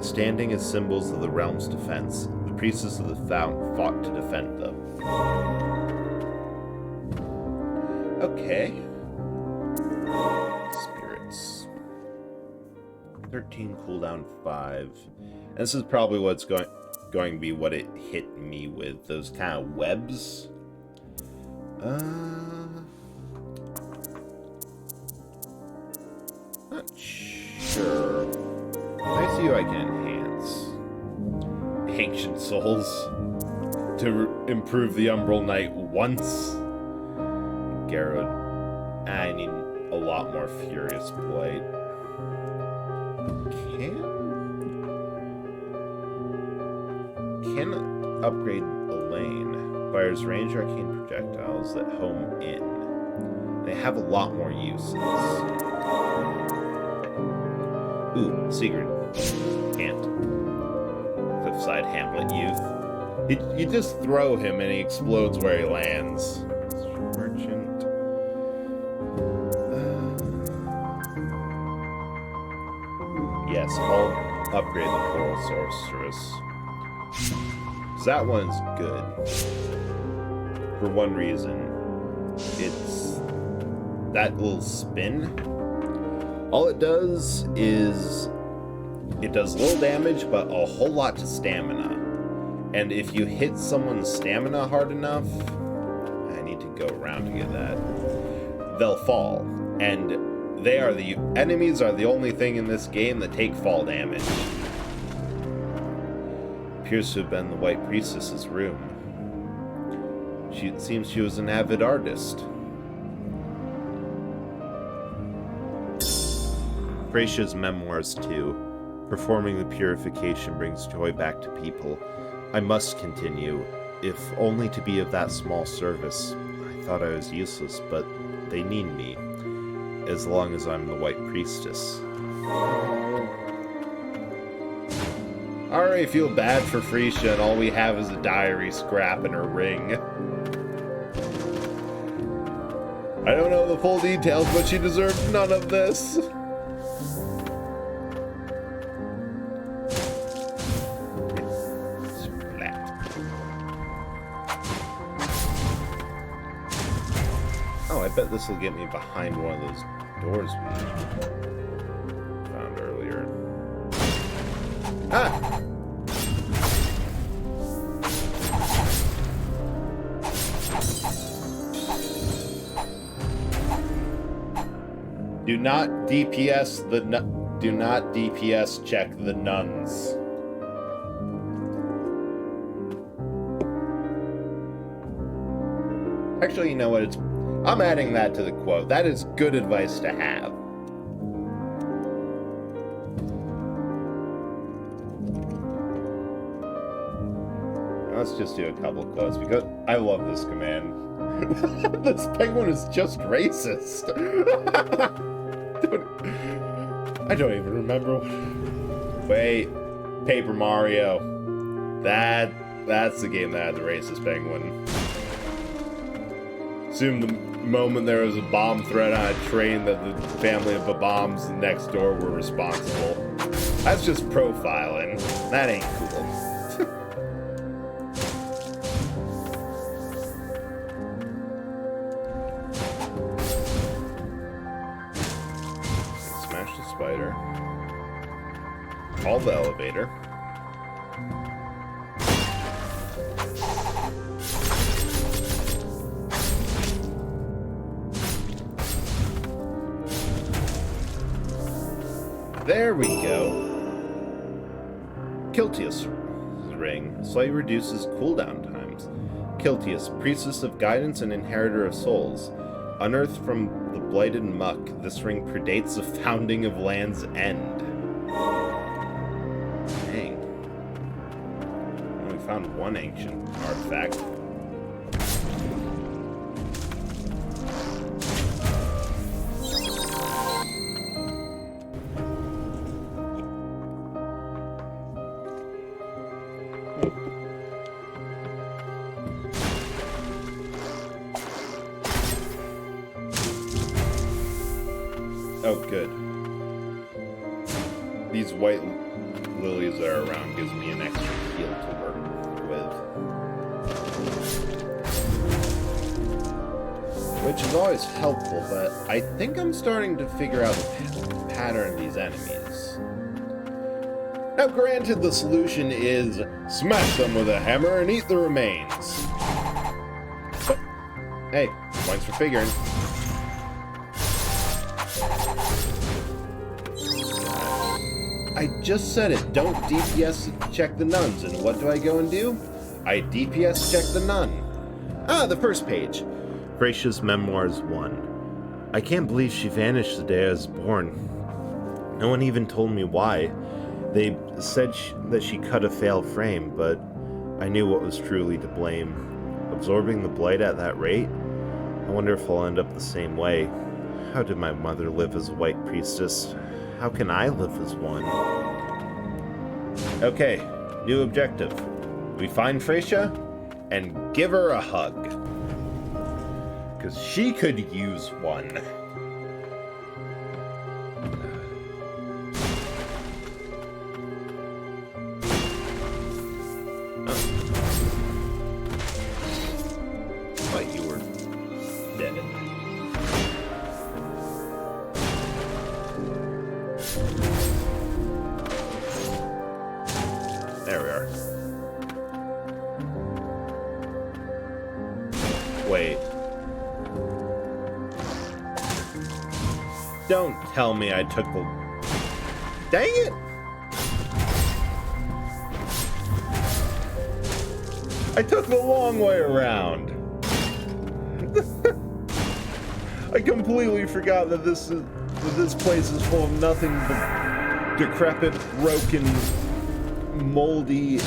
Standing as symbols of the realm's defense, the Priestess of the Fount fought to defend them. Okay. Spirits. 13 cooldown 5. And this is probably what's going to be what it hit me with. Those kind of webs. Not sure. I see who I can enhance. Ancient Souls. To improve the Umbral Knight once. Garrod. I need a lot more Furious Blight. Can upgrade Elaine. Fires range arcane projectiles that home in. They have a lot more uses. Ooh, Sigurd. Can't. Cliffside Hamlet Youth. You just throw him and he explodes where he lands. Merchant. Yes, I'll upgrade the Coral Sorceress. So that one's good. For one reason. It's that little spin. All it does is it does little damage, but a whole lot to stamina. And if you hit someone's stamina hard enough, I need to go around to get that, they'll fall. And the enemies are the only thing in this game that take fall damage. Appears to have been the White Priestess's room. It seems she was an avid artist. Gracia's memoirs too. Performing the purification brings joy back to people. I must continue, if only to be of that small service. I thought I was useless, but they need me. As long as I'm the White Priestess. I already feel bad for Frisia, and all we have is a diary scrap and her ring. I don't know the full details, but she deserved none of this. I bet this will get me behind one of those doors we found earlier. Ah! Do not DPS check the nuns. Actually, you know what? I'm adding that to the quote. That is good advice to have. Let's just do a couple quotes because I love this command. This penguin is just racist. I don't even remember. Wait, Paper Mario. That's the game that had the racist penguin. Assume the moment there was a bomb threat on a train that the family of Bombs next door were responsible. That's just profiling. That ain't cool. Smash the spider. Call the elevator. There we go. Kiltius ring. Slightly reduces cooldown times. Kiltius, priestess of guidance and inheritor of souls. Unearthed from the blighted muck, this ring predates the founding of Land's End. Dang. We found one ancient artifact. Oh, good. These white lilies that are around gives me an extra heal to work with. Which is always helpful, but I think I'm starting to figure out the pattern of these enemies. Now granted, the solution is smash them with a hammer and eat the remains. But, hey, points for figuring. I just said it, don't DPS check the nuns, and what do I go and do? I DPS check the nun. Ah, the first page. Gracious Memoirs 1. I can't believe she vanished the day I was born. No one even told me why. They said that she cut a failed frame, but I knew what was truly to blame. Absorbing the blight at that rate? I wonder if I'll end up the same way. How did my mother live as a white priestess? How can I live as one? Okay, new objective. We find Frecia and give her a hug. Because she could use one. Oh. Thought you were dead. There we are. Wait. Don't tell me I took the... Dang it! I took the long way around. I completely forgot that this place is full of nothing but decrepit, broken, moldy,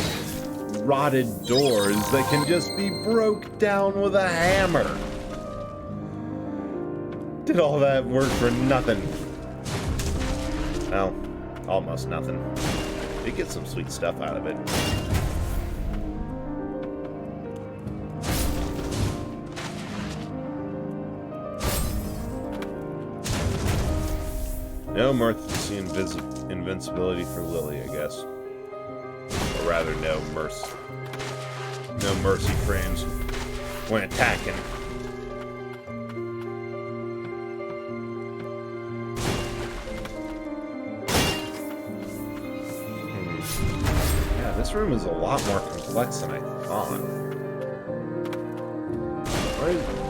rotted doors that can just be broke down with a hammer. Did all that work for nothing? Well, almost nothing. Did get some sweet stuff out of it. No mercy invincibility for Lily, I guess. Or rather, no mercy frames when attacking. Yeah, this room is a lot more complex than I thought. Where is it?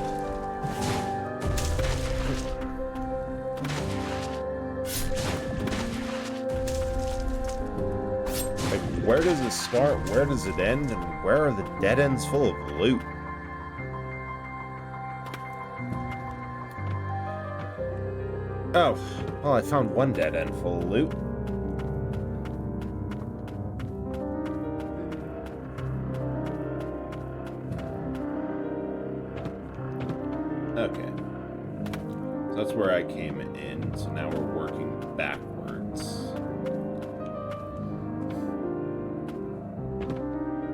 Where does it start? Where does it end? And where are the dead ends full of loot? Oh, well, I found one dead end full of loot. Okay. So that's where I came in, so now we're working backwards.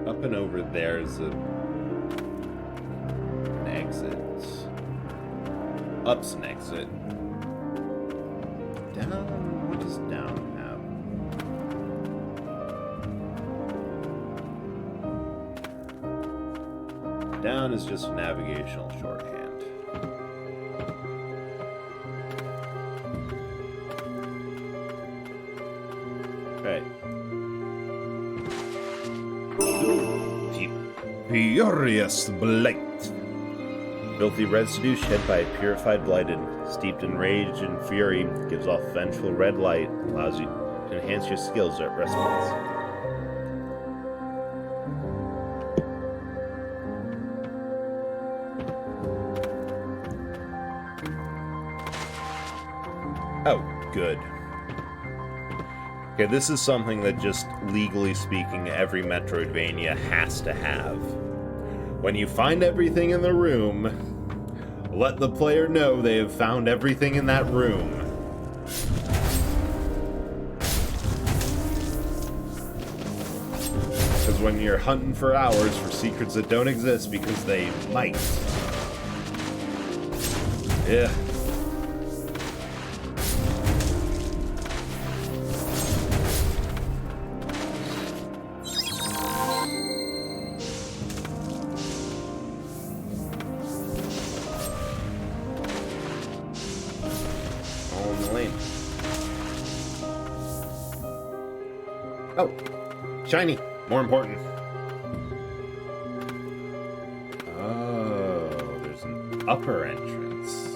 Up and over there's an exit. Up's an exit. Down? What does down have? Down is just navigational shorthand. Right. Furious Blight. Filthy residue shed by a purified blighted, steeped in rage and fury, gives off vengeful red light, allows you to enhance your skills at rest points. Oh, good. Okay, this is something that just, legally speaking, every Metroidvania has to have. When you find everything in the room, let the player know they have found everything in that room. Because when you're hunting for hours for secrets that don't exist because they might. Yeah. Oh, shiny. More important. Oh, there's an upper entrance.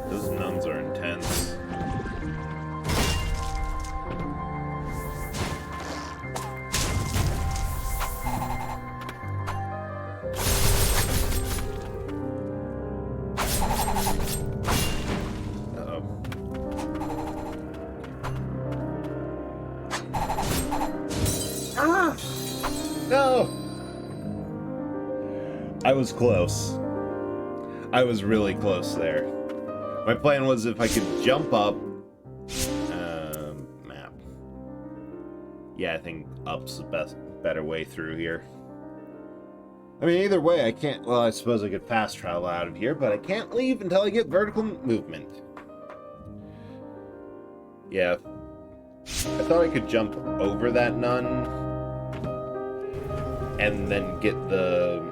Those nuns are intense. Ah! No! I was close. I was really close there. My plan was if I could jump up... map. Yeah, I think up's the better way through here. I mean, either way, I can't... Well, I suppose I could fast travel out of here, but I can't leave until I get vertical movement. Yeah. I thought I could jump over that nun and then get the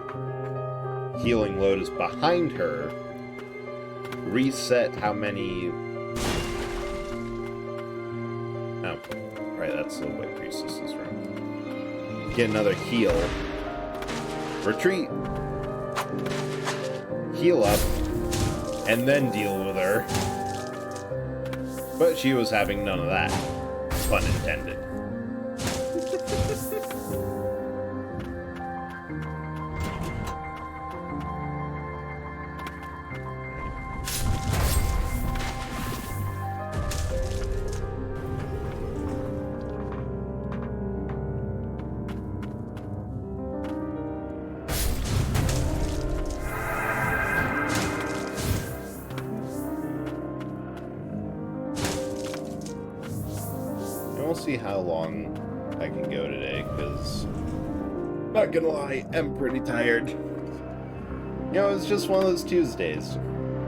healing lotus behind her, reset how many... Oh, right, that's the White Priestess's room. Get another heal. Retreat. Heal up. And then deal with her. But she was having none of that. Pun intended. We'll see how long I can go today, because, not gonna lie, I'm pretty tired. You know, it's just one of those Tuesdays.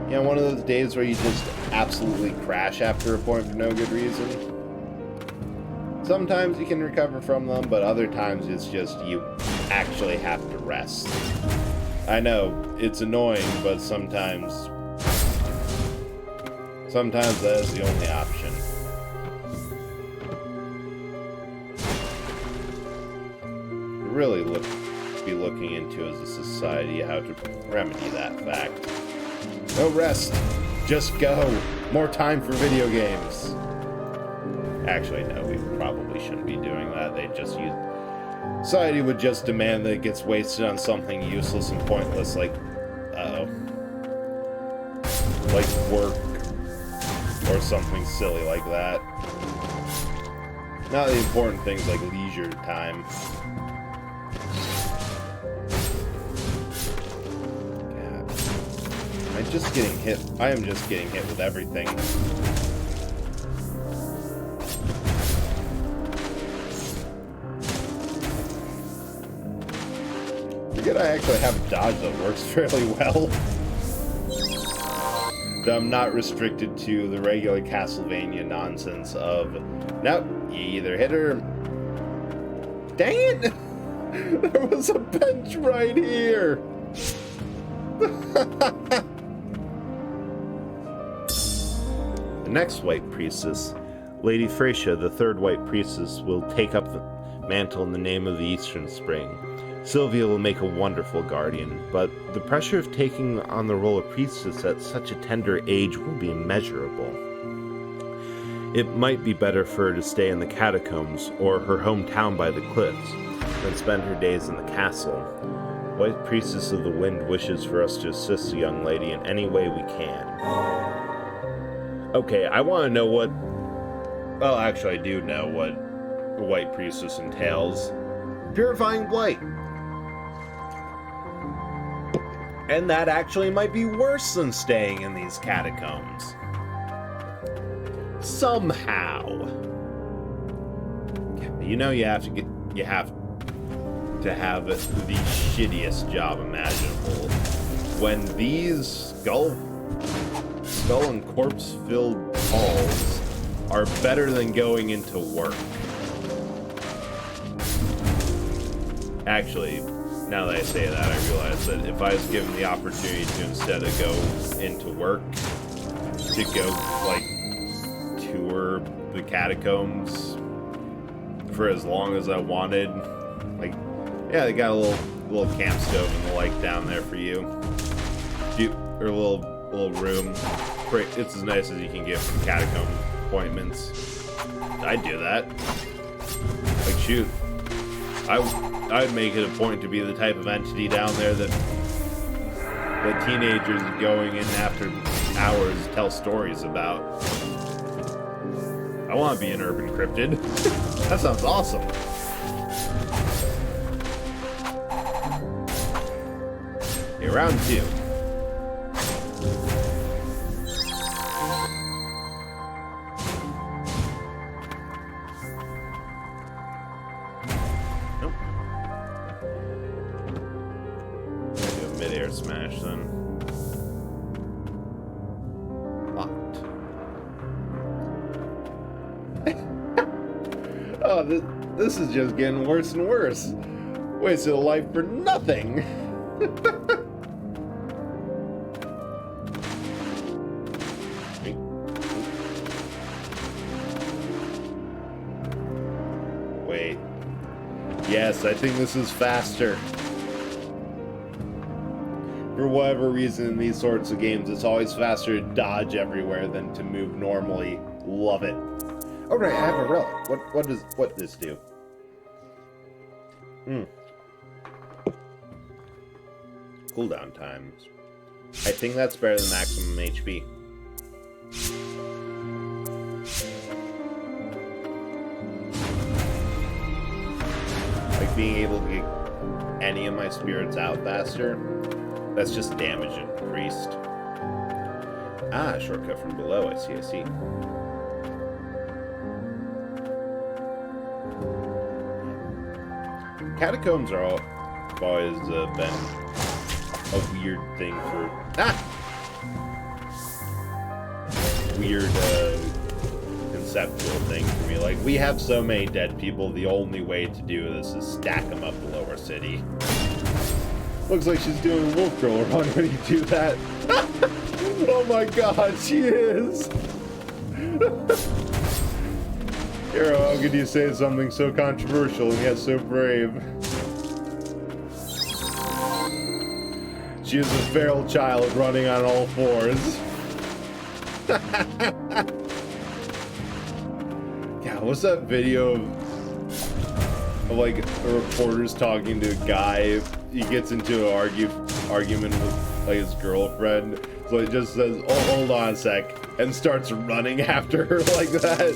You know, one of those days where you just absolutely crash after a point for no good reason. Sometimes you can recover from them, but other times it's just you actually have to rest. I know, it's annoying, but sometimes that is the only option. Really be looking into as a society how to remedy that fact. No rest, just go. More time for video games. Actually, no, we probably shouldn't be doing that. Society would just demand that it gets wasted on something useless and pointless, like, like work or something silly like that. Not the important things like leisure time. Just getting hit. I am just getting hit with everything. Forget I actually have a dodge that works fairly well. So I'm not restricted to the regular Castlevania nonsense of, nope, you either hit her. Dang it! There was a bench right here! The next White Priestess, Lady Thracia, the third White Priestess, will take up the mantle in the name of the Eastern Spring. Sylvia will make a wonderful guardian, but the pressure of taking on the role of priestess at such a tender age will be immeasurable. It might be better for her to stay in the catacombs or her hometown by the cliffs than spend her days in the castle. White Priestess of the Wind wishes for us to assist the young lady in any way we can. Okay, I want to know what... Well, actually, I do know what the White Priestess entails. Purifying Blight. And that actually might be worse than staying in these catacombs. Somehow. You know you have to have the shittiest job imaginable. When these skull and corpse-filled halls are better than going into work. Actually, now that I say that, I realize that if I was given the opportunity to, instead of go into work, to go, like, tour the catacombs for as long as I wanted, like, yeah, they got a little camp stove and the like down there for you. Or a little room. It's as nice as you can get from catacomb appointments. I'd do that. Like, shoot. I'd make it a point to be the type of entity down there that teenagers going in after hours tell stories about. I want to be an urban cryptid. That sounds awesome. Okay, round 2. Smash then. Locked. Oh, this is just getting worse and worse. Wasted a life for nothing. Wait. Yes, I think this is faster. For whatever reason, in these sorts of games, it's always faster to dodge everywhere than to move normally. Love it. Oh right, I have a relic. What does this do? Cooldown times. I think that's better than maximum HP. Like being able to get any of my spirits out faster. That's just damage increased. Ah, shortcut from below. I see. Catacombs are always been a weird thing for... Weird, conceptual thing for me. Like, we have so many dead people, the only way to do this is stack them up below our city. Looks like she's doing a wolf girl run when you do that. Oh my god, she is! Hero, how could you say something so controversial and yet so brave? She is a feral child running on all fours. Yeah, what's that video of like a reporter's talking to a guy? He gets into an argument with like his girlfriend, so it just says, "Oh, hold on a sec," and starts running after her like that.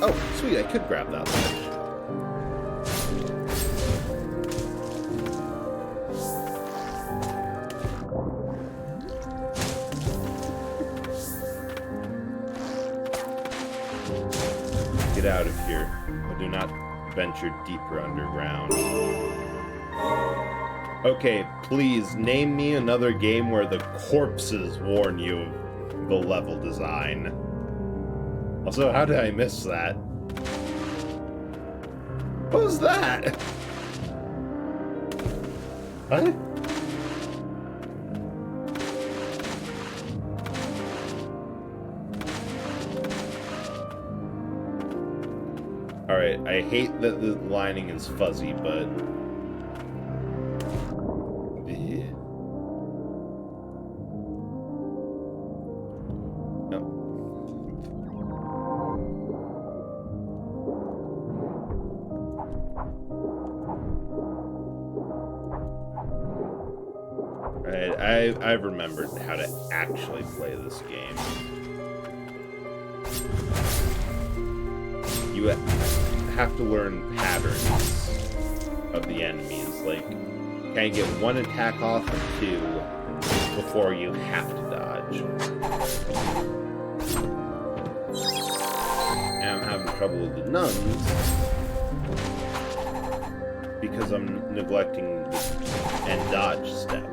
Oh, sweet! I could grab that one. Get out of here. I do not venture deeper underground. Okay, please name me another game where the corpses warn you of the level design. Also, how did I miss that? What was that? What? Alright, I hate that the lining is fuzzy, but... Yeah. No. Alright, I've remembered how to actually play this game. You have to learn patterns of the enemies. Like, can I get one attack off or two before you have to dodge? And I'm having trouble with the nuns. because I'm neglecting the and dodge step.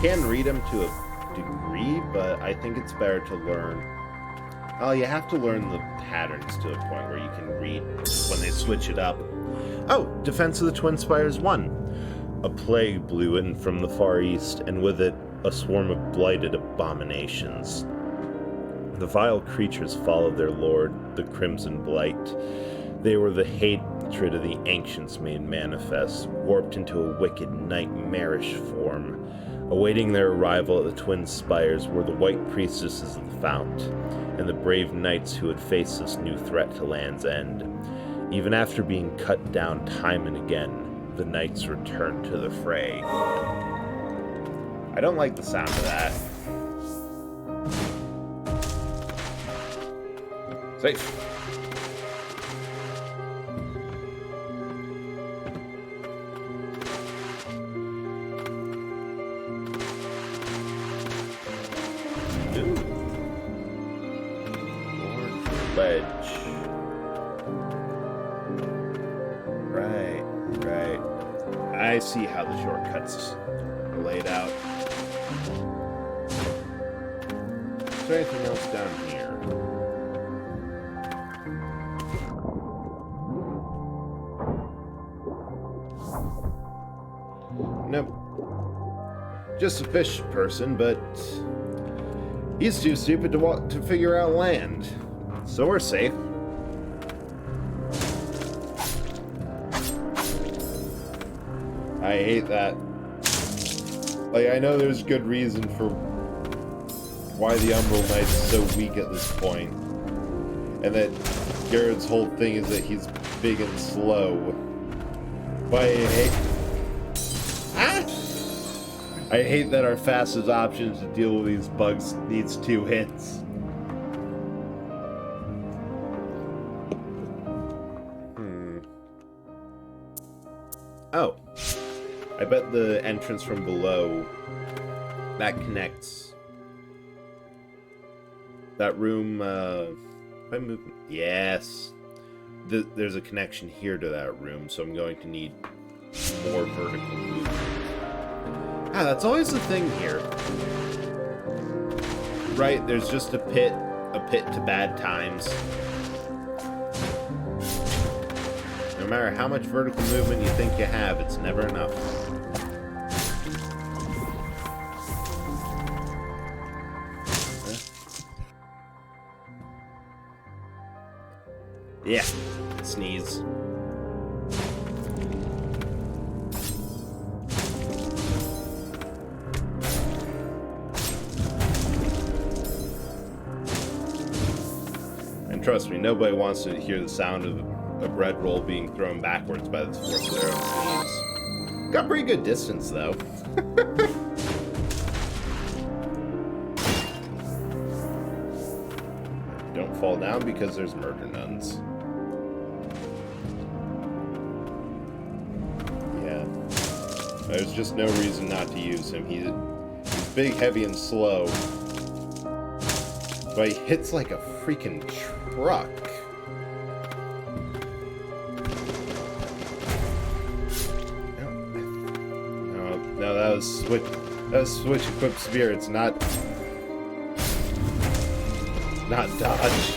Can read them to a degree, but I think it's better to learn. Oh, you have to learn the patterns to a point where you can read when they switch it up. Oh, Defense of the Twin Spires 1. A plague blew in from the Far East, and with it, a swarm of blighted abominations. The vile creatures followed their lord, the Crimson Blight. They were the hatred of the ancients made manifest, warped into a wicked, nightmarish form. Awaiting their arrival at the Twin Spires were the white priestesses of the Fount, and the brave knights who had faced this new threat to Land's End. Even after being cut down time and again, the knights returned to the fray. I don't like the sound of that. Safe. Ledge. Right. I see how the shortcuts are laid out. Is there anything else down here? Nope. Just a fish person, but he's too stupid to figure out land. So we're safe. I hate that. Like, I know there's good reason for why the Umbral Knight's so weak at this point. And that Garrett's whole thing is that he's big and slow. But I hate that our fastest option to deal with these bugs needs 2 hits. Oh. I bet the entrance from below, that connects. That room, if I move, yes. There's a connection here to that room, so I'm going to need more vertical movement. Ah, that's always the thing here. Right, there's just a pit to bad times. No matter how much vertical movement you think you have, it's never enough. Yeah, sneeze. And trust me, nobody wants to hear the sound of a bread roll being thrown backwards by the force of their own sneeze. Got pretty good distance, though. Don't fall down because there's murder nuns. Yeah. There's just no reason not to use him. He's big, heavy, and slow. But he hits like a freaking truck. No, that was switch equipped spear. It's not dodge.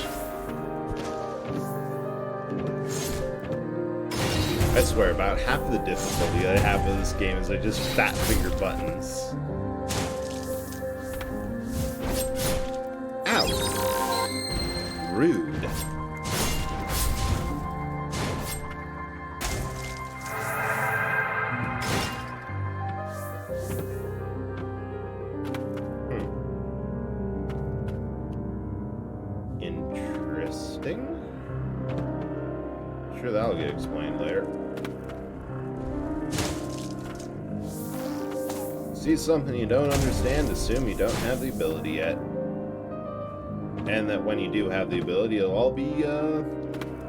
I swear, about half of the difficulty I have with this game is I just fat finger buttons. Ow! Rude. Interesting. Sure, that'll get explained later. See something you don't understand, assume you don't have the ability yet. And that when you do have the ability, it'll all be a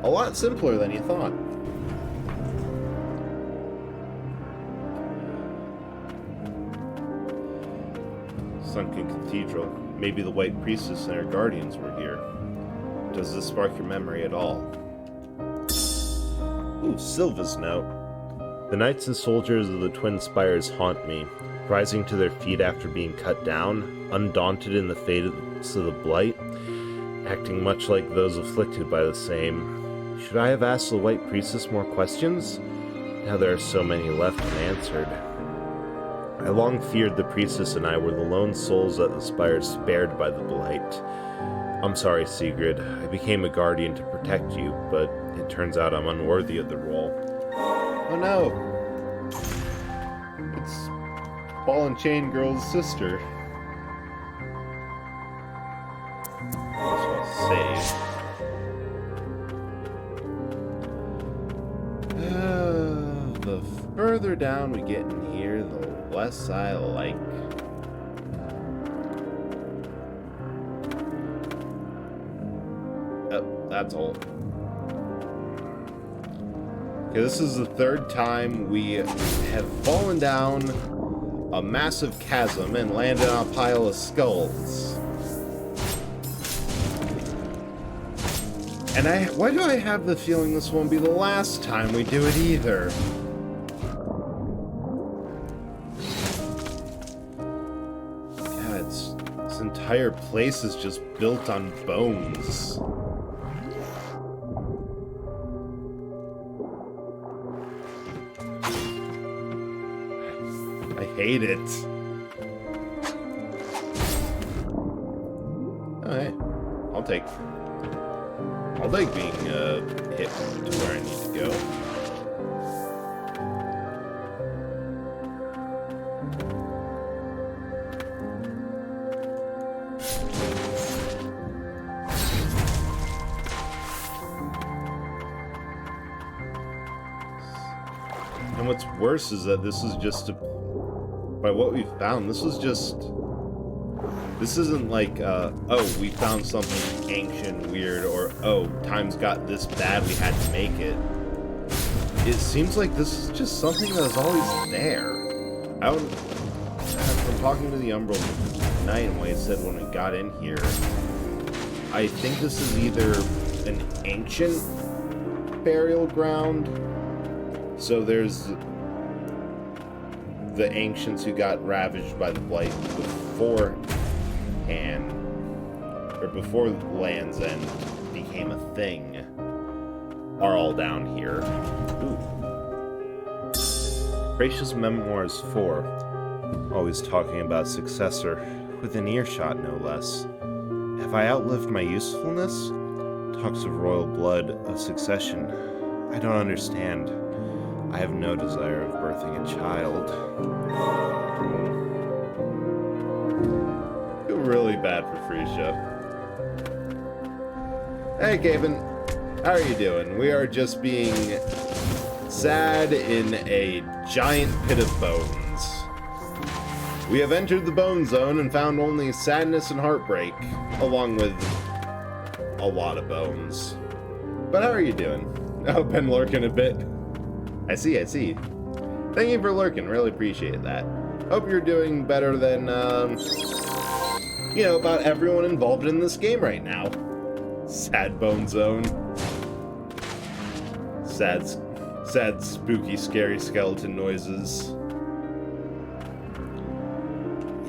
lot simpler than you thought. Sunken Cathedral. Maybe the White Priestess and her guardians were here. Does this spark your memory at all? Ooh, Silva's note. The knights and soldiers of the Twin Spires haunt me, rising to their feet after being cut down, undaunted in the face of the blight, acting much like those afflicted by the same. Should I have asked the White Priestess more questions? Now there are so many left unanswered. I long feared the priestess and I were the lone souls that the spires spared by the blight. I'm sorry, Sigrid. I became a guardian to protect you, but it turns out I'm unworthy of the role. Oh no! It's Ball and Chain Girl's sister. Just want to save. The further down we get in here, the less I like. Oh, that's all. Okay, this is the third time we have fallen down a massive chasm and landed on a pile of skulls. And why do I have the feeling this won't be the last time we do it either? God, this entire place is just built on bones. I hate it. Oh, hey. I'll take being hit to where I need to go. And what's worse is that this is just by what we found, this isn't like, oh, we found something ancient, weird, or, oh, times got this bad, we had to make it. It seems like this is just something that was always there. From talking to the Umbral Knight and what he said when we got in here, I think this is either an ancient burial ground, so there's the ancients who got ravaged by the blight before Land's End became a thing, are all down here. Ooh. Gracious Memoirs 4, always talking about successor, within earshot no less. Have I outlived my usefulness? Talks of royal blood, of succession. I don't understand. I have no desire of birthing a child. Feel really bad for Frisia. Hey, Gaben. How are you doing? We are just being sad in a giant pit of bones. We have entered the bone zone and found only sadness and heartbreak, along with a lot of bones. But how are you doing? Oh, been lurking a bit. I see. Thank you for lurking, really appreciate that. Hope you're doing better than, about everyone involved in this game right now. Sad bone zone. Sad, spooky, scary skeleton noises.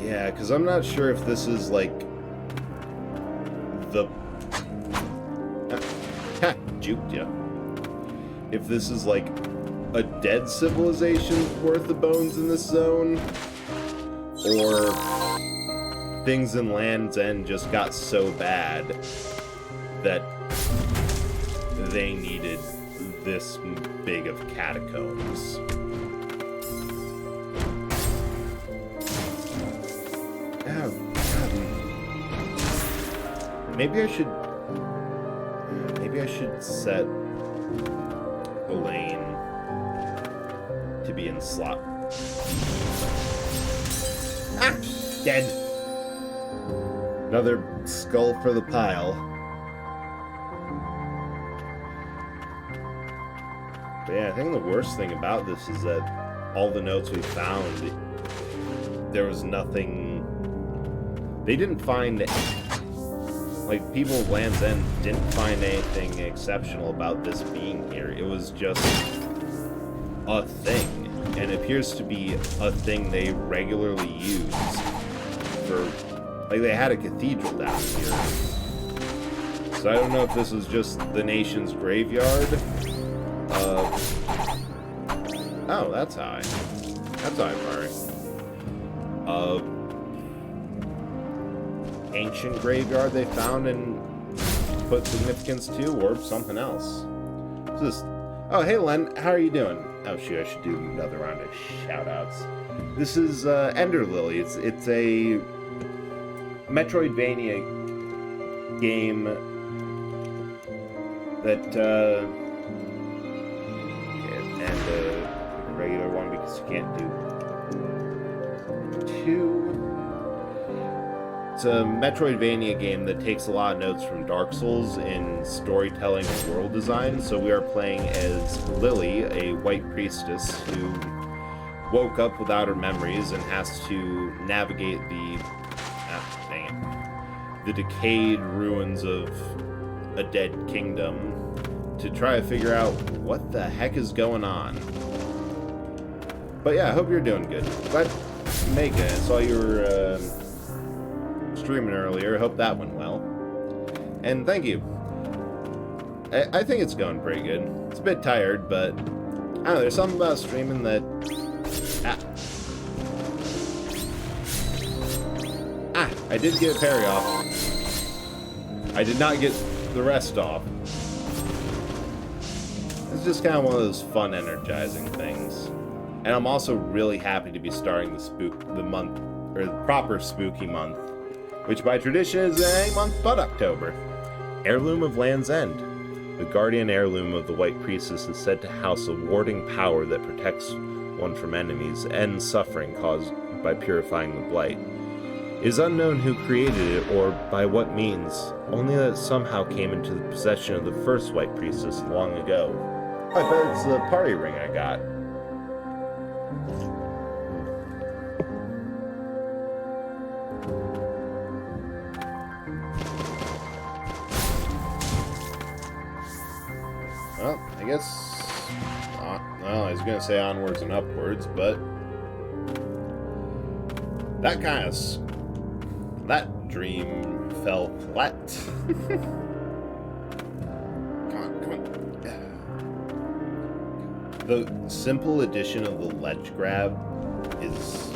Yeah, because I'm not sure if this is, like, the... juked ya. If this is, like, a dead civilization's worth of bones in this zone, or things in Land's End just got so bad that they needed this big of catacombs. Oh, God. Maybe I should set Elaine to be in slot. Ah! Dead. Another skull for the pile. But yeah, I think the worst thing about this is that all the notes we found, there was nothing... They didn't find... Like, people of Land's End didn't find anything exceptional about this being here. It was just a thing, and it appears to be a thing they regularly use for, like, they had a cathedral down here. So I don't know if this is just the nation's graveyard. Oh, that's high. That's high, Murray. Ancient graveyard they found and put significance to, or something else. Just, oh, hey Len, how are you doing? Oh shoot, I should do another round of shoutouts. This is Ender Lily. It's a Metroidvania game that and a regular one because you can't do two. It's a Metroidvania game that takes a lot of notes from Dark Souls in storytelling and world design. So we are playing as Lily, a white priestess who woke up without her memories and has to navigate the decayed ruins of a dead kingdom to try to figure out what the heck is going on. But yeah, I hope you're doing good. Glad to make it. I saw you were streaming earlier. Hope that went well. And thank you. I think it's going pretty good. It's a bit tired, but I don't know, there's something about streaming that... I did get a parry off. I did not get the rest off. It's just kind of one of those fun, energizing things. And I'm also really happy to be starting the month, or the proper spooky month, which by tradition is any month but October. Heirloom of Land's End. The guardian heirloom of the White Priestess is said to house a warding power that protects one from enemies and suffering caused by purifying the blight. It is unknown who created it or by what means, only that it somehow came into the possession of the first White Priestess long ago. I bet it's the party ring I got. Well, I guess... well, I was going to say onwards and upwards, but... that kind of... that dream fell flat. Come on. The simple addition of the ledge grab is...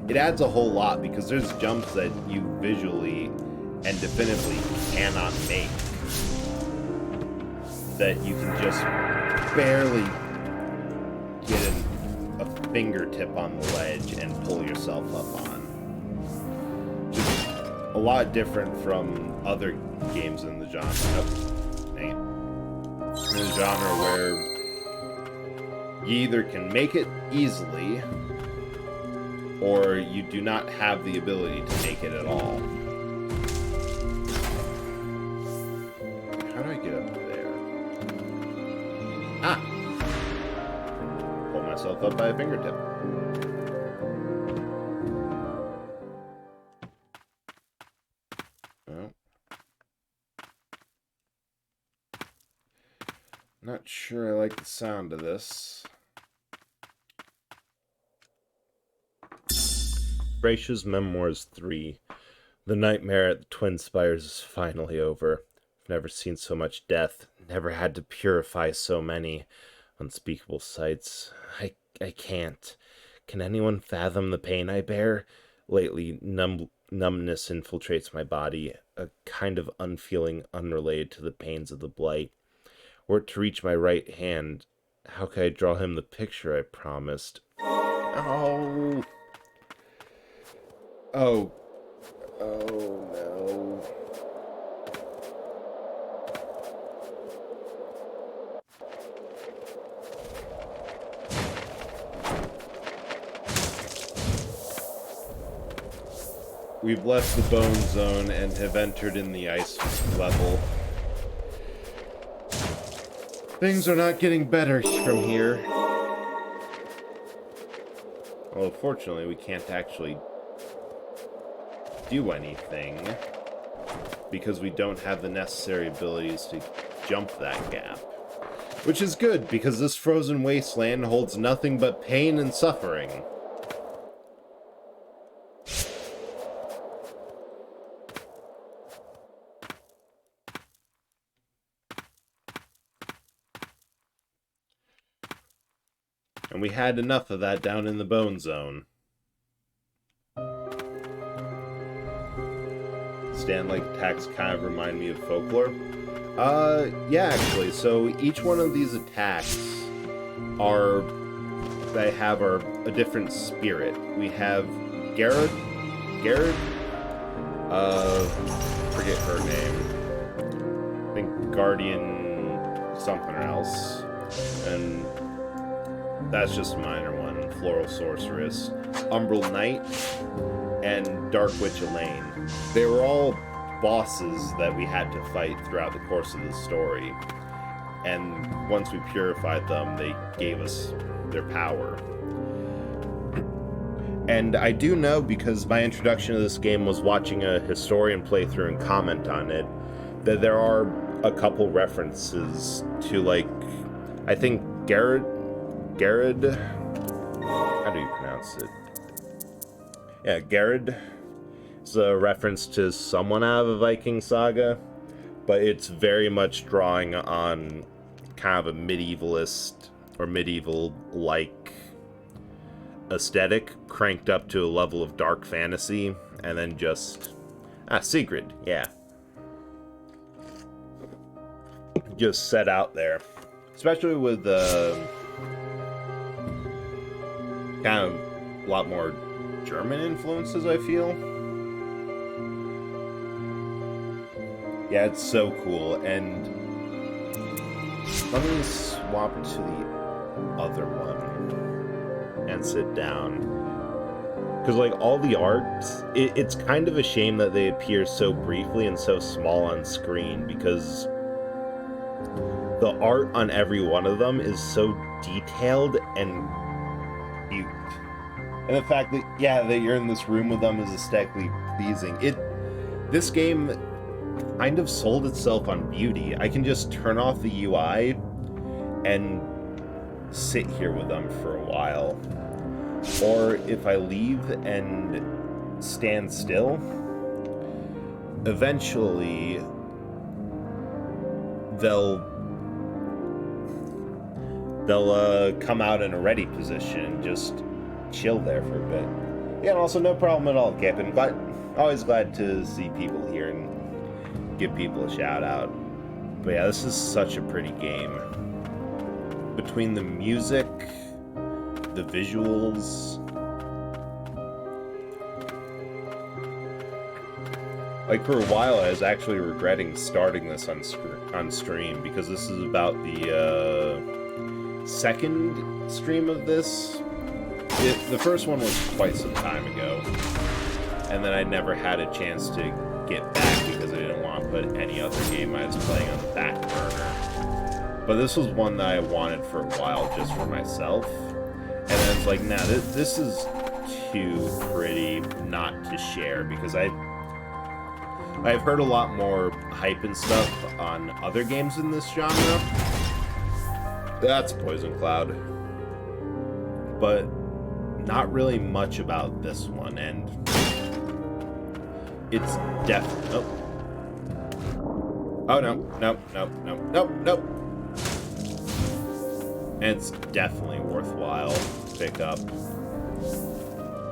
it adds a whole lot, because there's jumps that you visually and definitively cannot make. That you can just barely get a fingertip on the ledge and pull yourself up on. Just a lot different from other games in the genre. In the genre where you either can make it easily or you do not have the ability to make it at all. How do I get up there? Pull myself up by a fingertip. Well, not sure I like the sound of this. Bracia's Memoirs 3. The nightmare at the Twin Spires is finally over. I've never seen so much death, never had to purify so many unspeakable sights. I can't. Can anyone fathom the pain I bear? Lately, numbness infiltrates my body, a kind of unfeeling unrelated to the pains of the blight. Were it to reach my right hand, how could I draw him the picture I promised? Oh. Oh. Oh, no. We've left the bone zone and have entered in the ice level. Things are not getting better from here. Well, fortunately, we can't actually do anything. because we don't have the necessary abilities to jump that gap. Which is good, because this frozen wasteland holds nothing but pain and suffering. And we had enough of that down in the Bone Zone. Stand-like attacks kind of remind me of folklore. Yeah, actually. So each one of these attacks they have a different spirit. We have Garrett, forget her name. I think Guardian something else. And that's just a minor one. Floral Sorceress, Umbral Knight, and Dark Witch Elaine. They were all bosses that we had to fight throughout the course of the story. And once we purified them, they gave us their power. And I do know, because my introduction to this game was watching a historian playthrough and comment on it, that there are a couple references to, like, I think Garrett, how do you pronounce it? Yeah, Garrett. It's a reference to someone out of a Viking saga, but it's very much drawing on kind of a medievalist or medieval-like aesthetic, cranked up to a level of dark fantasy, and then just Sigrid, yeah, just set out there, especially with kind of a lot more German influences, I feel. Yeah, it's so cool. And let me swap to the other one and sit down. Because, like, all the art, it's kind of a shame that they appear so briefly and so small on screen, because the art on every one of them is so detailed and cute. And the fact that, yeah, that you're in this room with them is aesthetically pleasing. This game kind of sold itself on beauty. I can just turn off the UI and sit here with them for a while. Or if I leave and stand still, eventually they'll come out in a ready position and just chill there for a bit. Yeah, and also no problem at all camping, but always glad to see people here and give people a shout out. But yeah, this is such a pretty game. Between the music, the visuals, like, for a while I was actually regretting starting this on stream, because this is about the second stream of this. The first one was quite some time ago, and then I never had a chance to get back because I didn't want to put any other game I was playing on the back burner. But this was one that I wanted for a while just for myself, and then it's like, nah, this is too pretty not to share, because I've heard a lot more hype and stuff on other games in this genre. That's Poison Cloud. But not really much about this one, and it's definitely... Oh, no. And it's definitely worthwhile to pick up.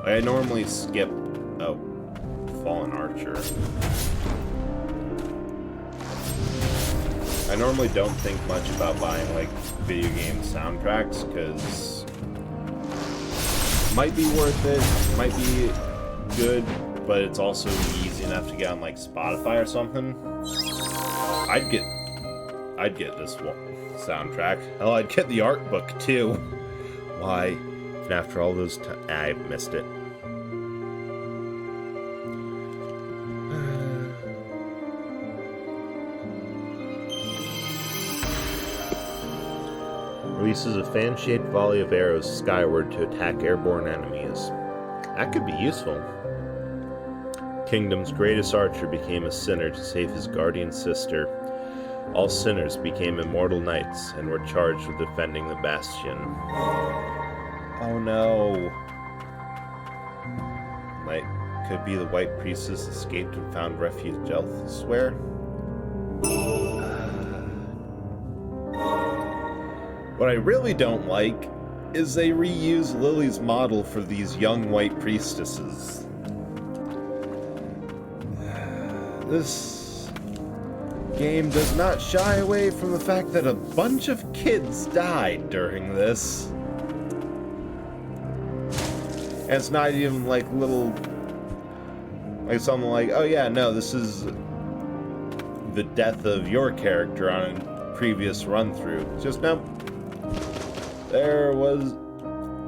I normally skip... Oh, Fallen Archer. I normally don't think much about buying, like, video game soundtracks, because might be worth it, might be good, but it's also easy enough to get on, like, Spotify or something. I'd get this one soundtrack. Hell, I'd get the art book too. Why? And after all those I missed it. Releases a fan-shaped volley of arrows skyward to attack airborne enemies. That could be useful. kingdom's greatest archer became a sinner to save his guardian sister. All sinners became immortal knights and were charged with defending the bastion. Oh no. Could be the White Priestess escaped and found refuge elsewhere? What I really don't like is they reuse Lily's model for these young White Priestesses. This game does not shy away from the fact that a bunch of kids died during this. And it's not even like little... like something like, oh yeah, no, this is the death of your character on a previous run-through. Just, no.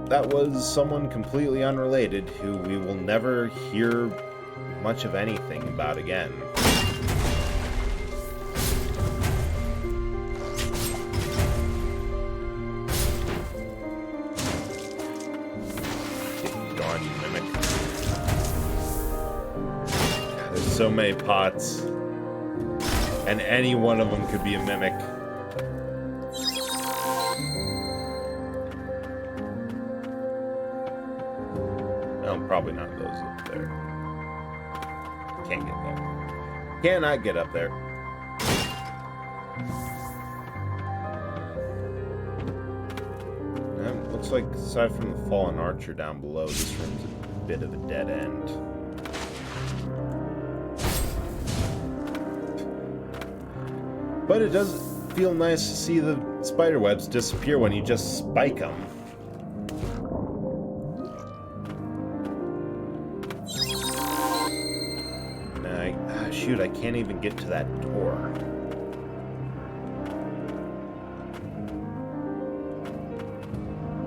That was someone completely unrelated who we will never hear much of anything about again. Go on, you mimic. There's so many pots. And any one of them could be a mimic. No, probably not those up there. Can't get there. Cannot get up there. Looks like, aside from the fallen archer down below, this room's a bit of a dead end. But it does feel nice to see the spider webs disappear when you just spike them. Shoot, I can't even get to that door.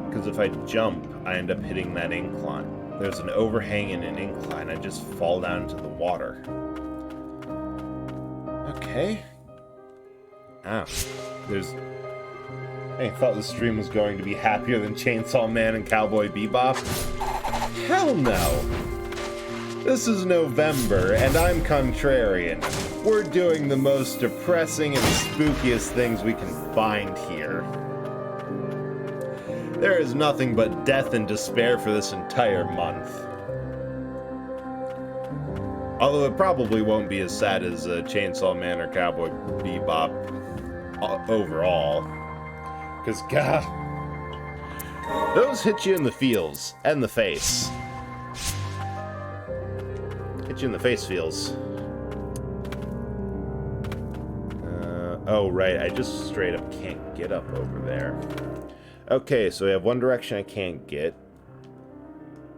Because if I jump, I end up hitting that incline. There's an overhang and an incline. I just fall down into the water. Okay. Ah, there's... I thought the stream was going to be happier than Chainsaw Man and Cowboy Bebop. Hell no! This is November, and I'm contrarian. We're doing the most depressing and spookiest things we can find here. There is nothing but death and despair for this entire month. Although it probably won't be as sad as Chainsaw Man or Cowboy Bebop overall. Because, God, those hit you in the feels and the face. Hit you in the face feels. Oh, right, I just straight up can't get up over there. Okay, so we have one direction I can't get.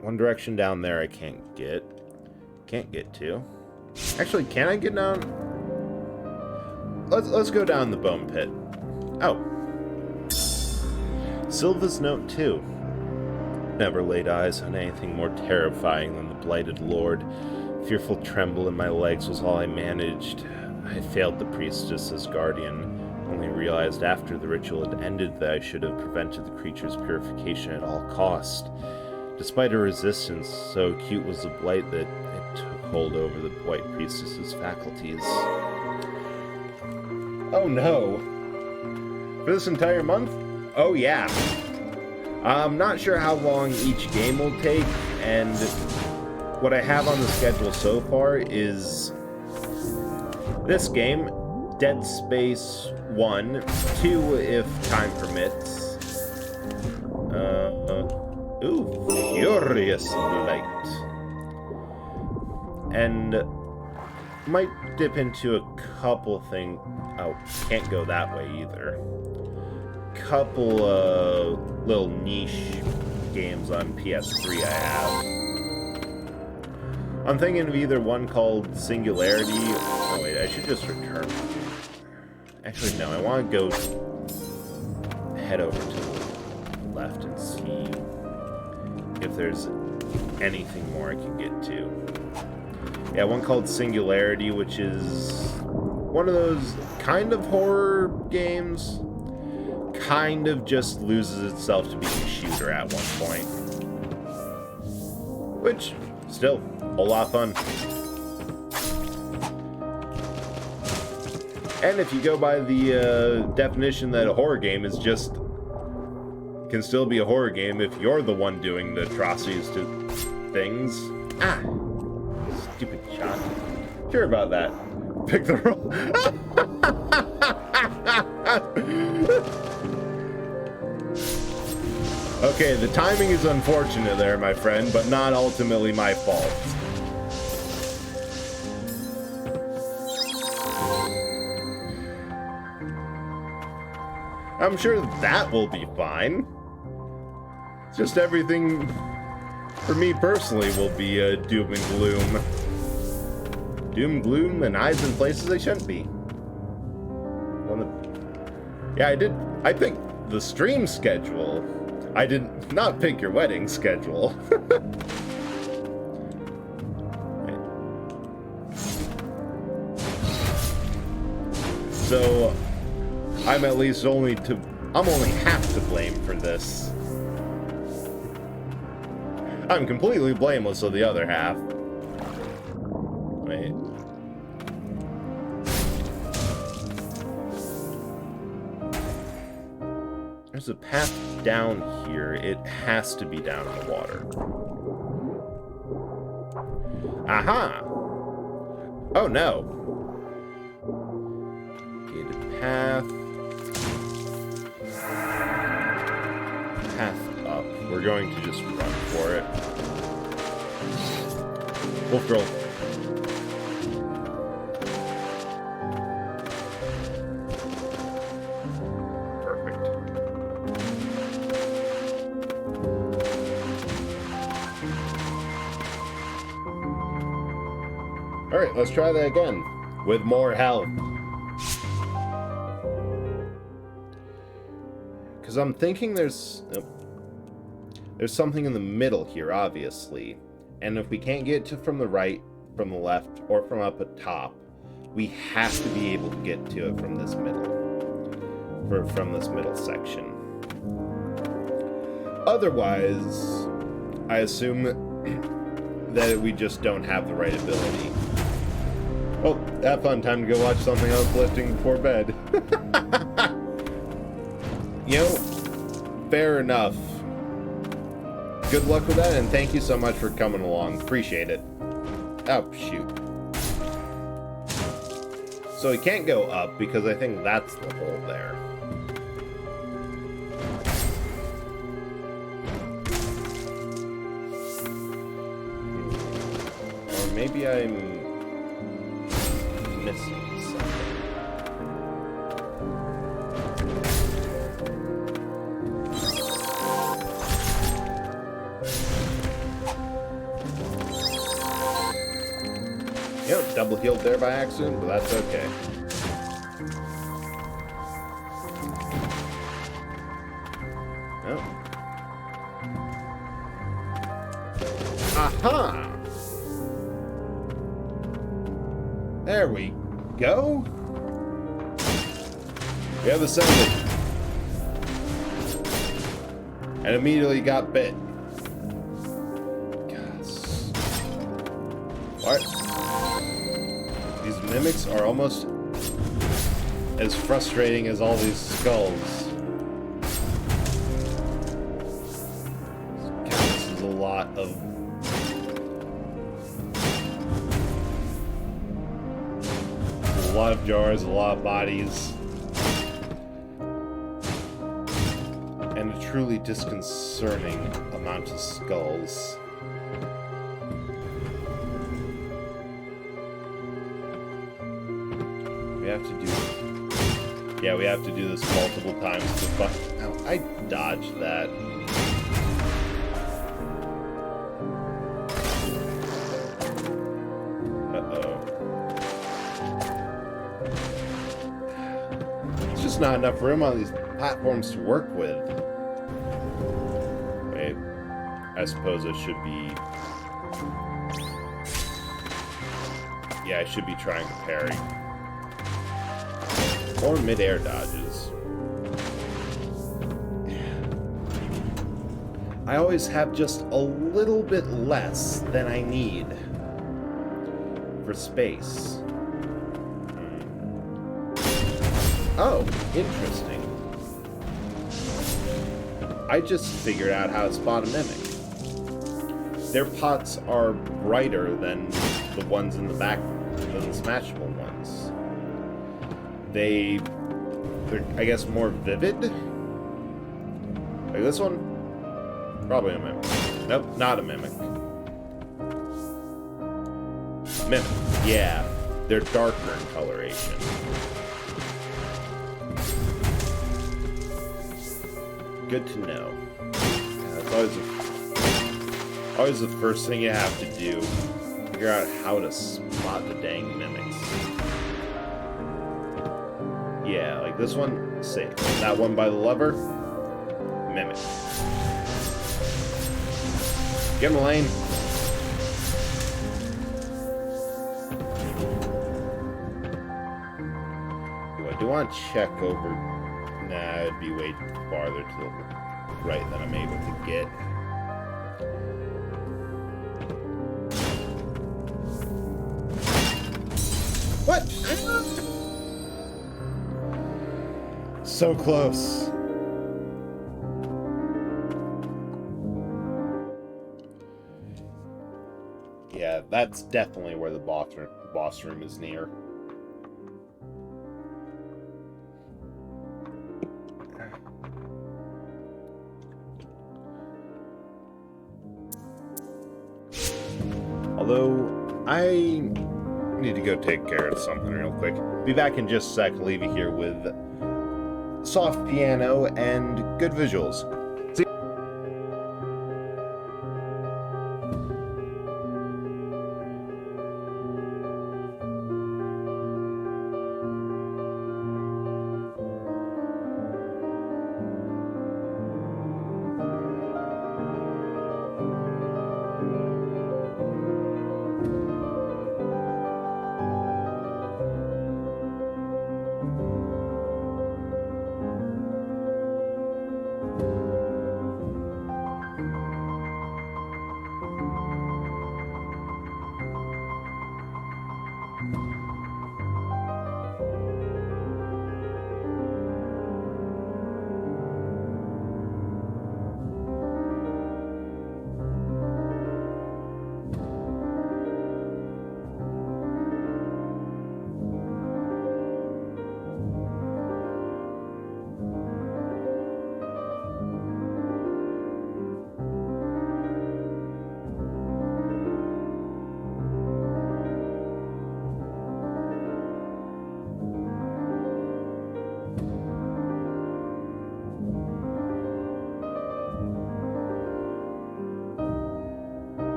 One direction down there I can't get. Can't get to. Actually, can I get down? Let's go down the bone pit. Oh. Sylva's Note 2. Never laid eyes on anything more terrifying than the Blighted Lord. Fearful tremble in my legs was all I managed. I had failed the priestess as guardian, only realized after the ritual had ended that I should have prevented the creature's purification at all cost. Despite her resistance, so acute was the blight that it took hold over the white priestess's faculties. Oh no! For this entire month? Oh yeah. I'm not sure how long each game will take, and what I have on the schedule so far is this game, Dead Space 1, 2 if time permits. Ooh, Furious Light. And might dip into a couple things. Oh, can't go that way either. Couple little niche games on PS3 I have. I'm thinking of either one called Singularity. Oh wait, I should just return. Actually, no, I want to go head over to the left and see if there's anything more I can get to. Yeah, one called Singularity, which is one of those kind of horror games. Kind of just loses itself to being a shooter at one point. Which, still, a whole lot of fun. And if you go by the definition that a horror game is just can still be a horror game if you're the one doing the atrocities to things. Ah, stupid shot. Sure about that. Pick the roll. Okay, the timing is unfortunate there, my friend, but not ultimately my fault. I'm sure that will be fine. Just everything, for me personally, will be doom and gloom. Doom, gloom, and eyes in places they shouldn't be. Yeah, I picked the stream schedule. I did not pick your wedding schedule. So, I'm only half to blame for this. I'm completely blameless of the other half. Wait. There's a path down here. It has to be down in the water. Aha! Oh no. Gated path. Path up. We're going to just run for it. Wolf girl. Alright, let's try that again. With more health. Because I'm thinking there's something in the middle here, obviously. And if we can't get to from the right, from the left, or from up at top, we have to be able to get to it from this middle. From this middle section. Otherwise, I assume that we just don't have the right ability. Well, have fun. Time to go watch something uplifting before bed. You know, fair enough. Good luck with that, and thank you so much for coming along. Appreciate it. Oh, shoot. So we can't go up, because I think that's the hole there. Or maybe I'm missing something. Yep, double healed there by accident, but that's okay. Oh. Aha! There we go. We have ascended. And immediately got bit. Gosh. What? These mimics are almost as frustrating as all these skulls. God, this is a lot of... a lot of jars, a lot of bodies. And a truly disconcerting amount of skulls. We have to do... yeah, we have to do this multiple times to fuck... oh, I dodged that. Uh-oh. There's just not enough room on these platforms to work with. Wait. I suppose it should be... yeah, I should be trying to parry. Or mid-air dodges. I always have just a little bit less than I need for space. Oh, interesting. I just figured out how to spot a mimic. Their pots are brighter than the ones in the back, than the smashable ones. They're, I guess, more vivid? Like this one? Probably a mimic. Nope, not a mimic. Mimic, yeah. They're darker in coloration. Good to know. Yeah, that's always the first thing you have to do. Figure out how to spot the dang mimics. Yeah, like this one, safe. That one by the lever, mimic. Get him, Elaine. I do want to check over. Nah, it'd be way farther to the right than I'm able to get. What? So close. Yeah, that's definitely where the boss room is near. Although, I need to go take care of something real quick. Be back in just a sec. Leave you here with soft piano and good visuals. See.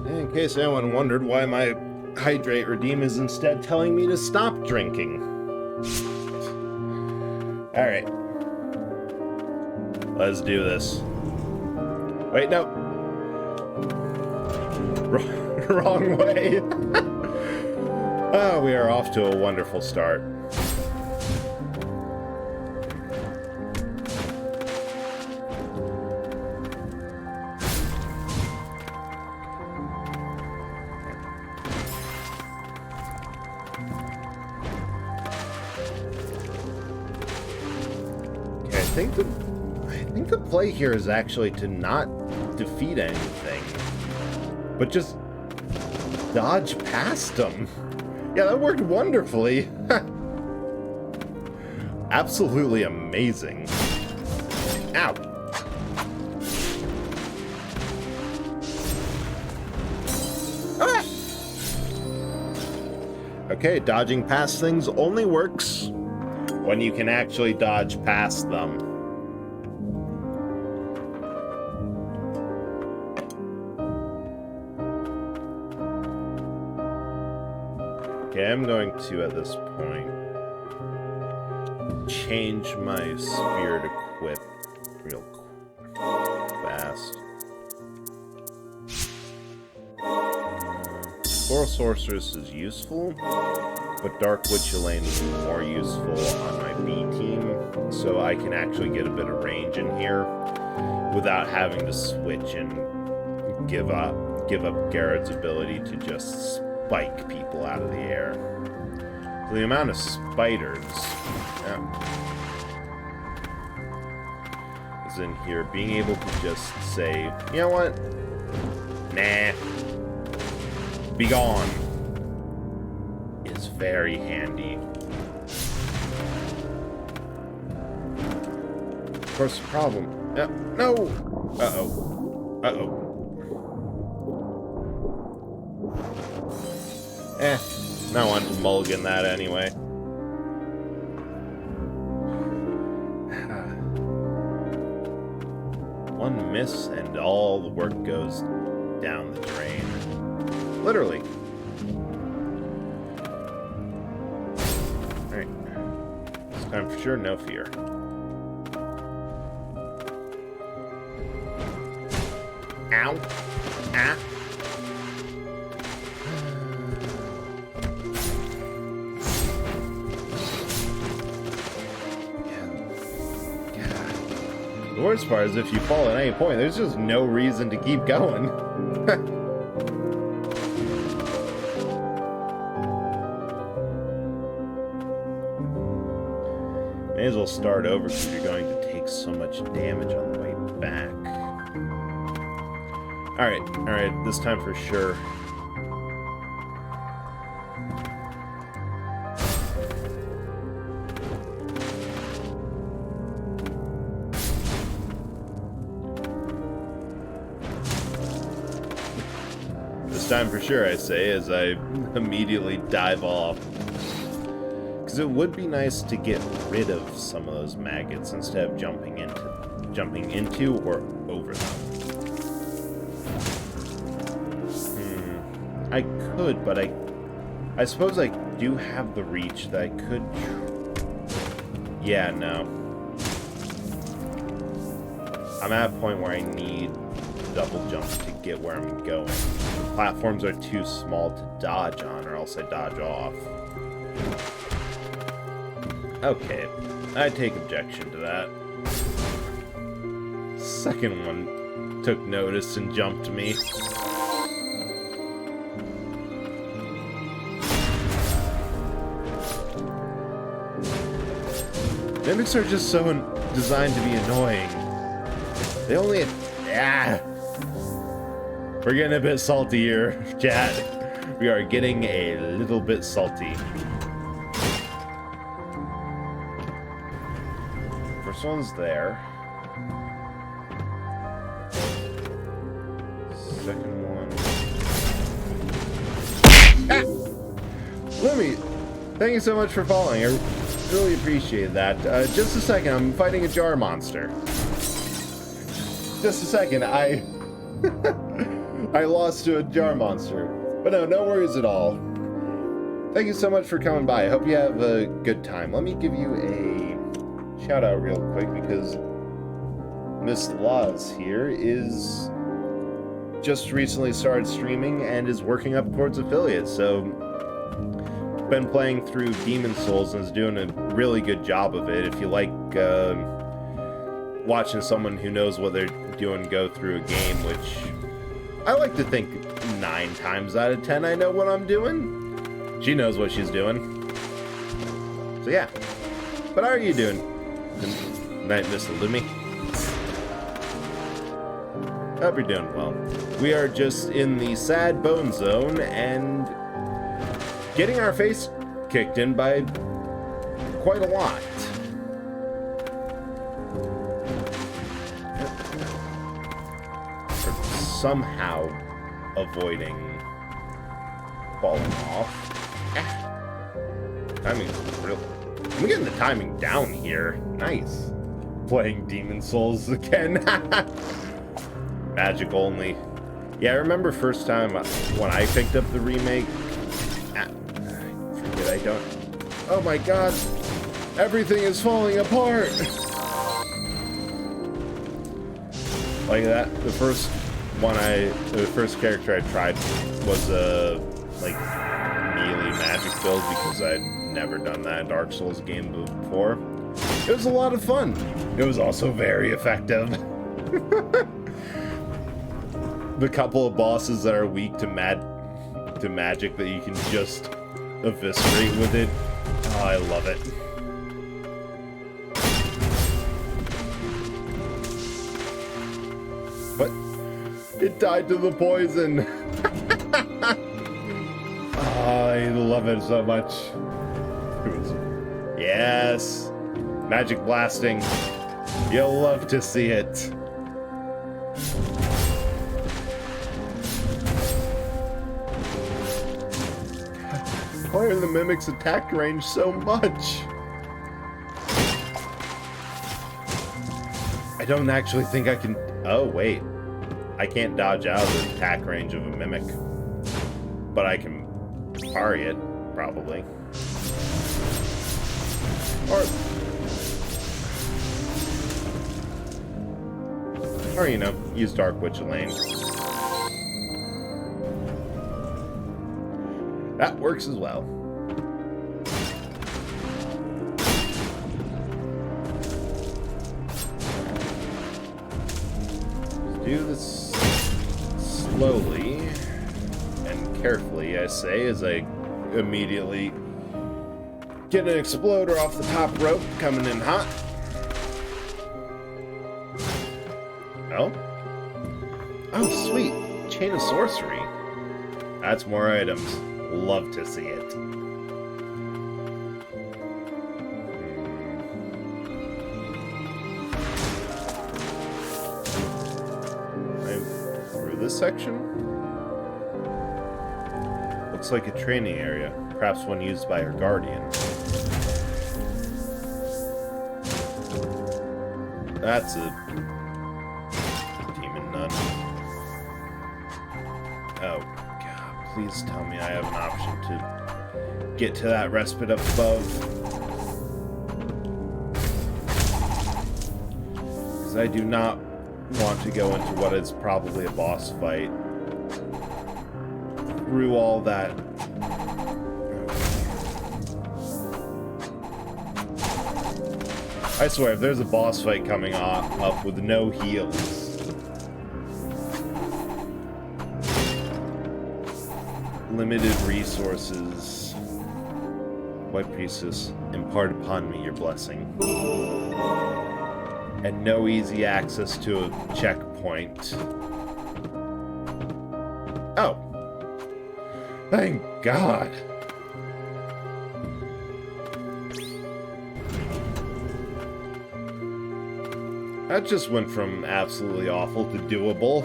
In case anyone wondered why my hydrate redeem is instead telling me to stop drinking. Alright. Let's do this. Wait, no. Wrong way. Oh, we are off to a wonderful start. I think the play here is actually to not defeat anything, but just dodge past them. Yeah, that worked wonderfully. Absolutely amazing. Ow. Ah! Okay, dodging past things only works when you can actually dodge past them. Okay, I'm going to, at this point, change my sphere to equip real fast. Coral Sorceress is useful, but Dark Witch Elaine is more useful on my B team, so I can actually get a bit of range in here without having to switch and give give up Garrett's ability to just spike people out of the air. So the amount of spiders is in here. Being able to just say, you know what? Nah. Be gone. Is very handy. Of course, the problem. No! Uh-oh. Uh-oh. I wanted to mulligan that anyway. One miss and all the work goes down the drain. Literally. Alright. This time for sure, no fear. Ow. Ah. The worst part is if you fall at any point, there's just no reason to keep going. May as well start over because you're going to take so much damage on the way back. Alright, this time for sure. This time for sure, I say, as I immediately dive off. Because it would be nice to get rid of some of those maggots instead of jumping into or over them. I could, but I suppose I do have the reach that I could. Yeah, no. I'm at a point where I need double jump to get where I'm going. The platforms are too small to dodge on, or else I dodge off. Okay, I take objection to that. Second one took notice and jumped me. Mimics are just so designed to be annoying. They only... We're getting a bit salty here, chat. We are getting a little bit salty. First one's there. Second one... Lumi, thank you so much for following. I really appreciate that. Just a second, I'm fighting a jar monster. Just a second, I lost to a jar monster. But no worries at all. Thank you so much for coming by. I hope you have a good time. Let me give you a shout out real quick because Miss Laws here is just recently started streaming and is working up towards affiliate. So been playing through Demon Souls and is doing a really good job of it. If you like watching someone who knows what they're doing go through a game, which I like to think 9 times out of 10 I know what I'm doing. She knows what she's doing. So yeah. But how are you doing tonight, Miss Lumi? Hope you're doing well. We are just in the sad bone zone and getting our face kicked in by quite a lot. Or somehow avoiding falling off. Timing's real. I'm getting the timing down here. Nice. Playing Demon Souls again. Magic only. Yeah, I remember first time when I picked up the remake. I don't. Oh my god! Everything is falling apart. Like that. The first character I tried was a like melee magic build because I'd never done that in Dark Souls game before. It was a lot of fun. It was also very effective. the couple of bosses that are weak to magic that you can just eviscerate with it. Oh, I love it. But it died to the poison. Oh, I love it so much. Yes, magic blasting. You'll love to see it. Why are the mimics' attack range so much? I don't actually think I can... Oh, wait. I can't dodge out of the attack range of a mimic. But I can parry it, probably. Or, you know, use Dark Witch Lane. That works as well. Let's do this slowly and carefully, I say, as I immediately get an exploder off the top rope coming in hot. Oh? Oh, sweet. Chain of Sorcery. That's more items. Love to see it. I'm through this section? Looks like a training area. Perhaps one used by her guardian. That's a demon nun. Oh, God, please tell me I have an option to get to that respite up above. Because I do not want to go into what is probably a boss fight. Through all that. I swear, if there's a boss fight coming up with no heals, limited resources, White Priestess, impart upon me your blessing, and no easy access to a checkpoint. Oh, thank God. That just went from absolutely awful to doable.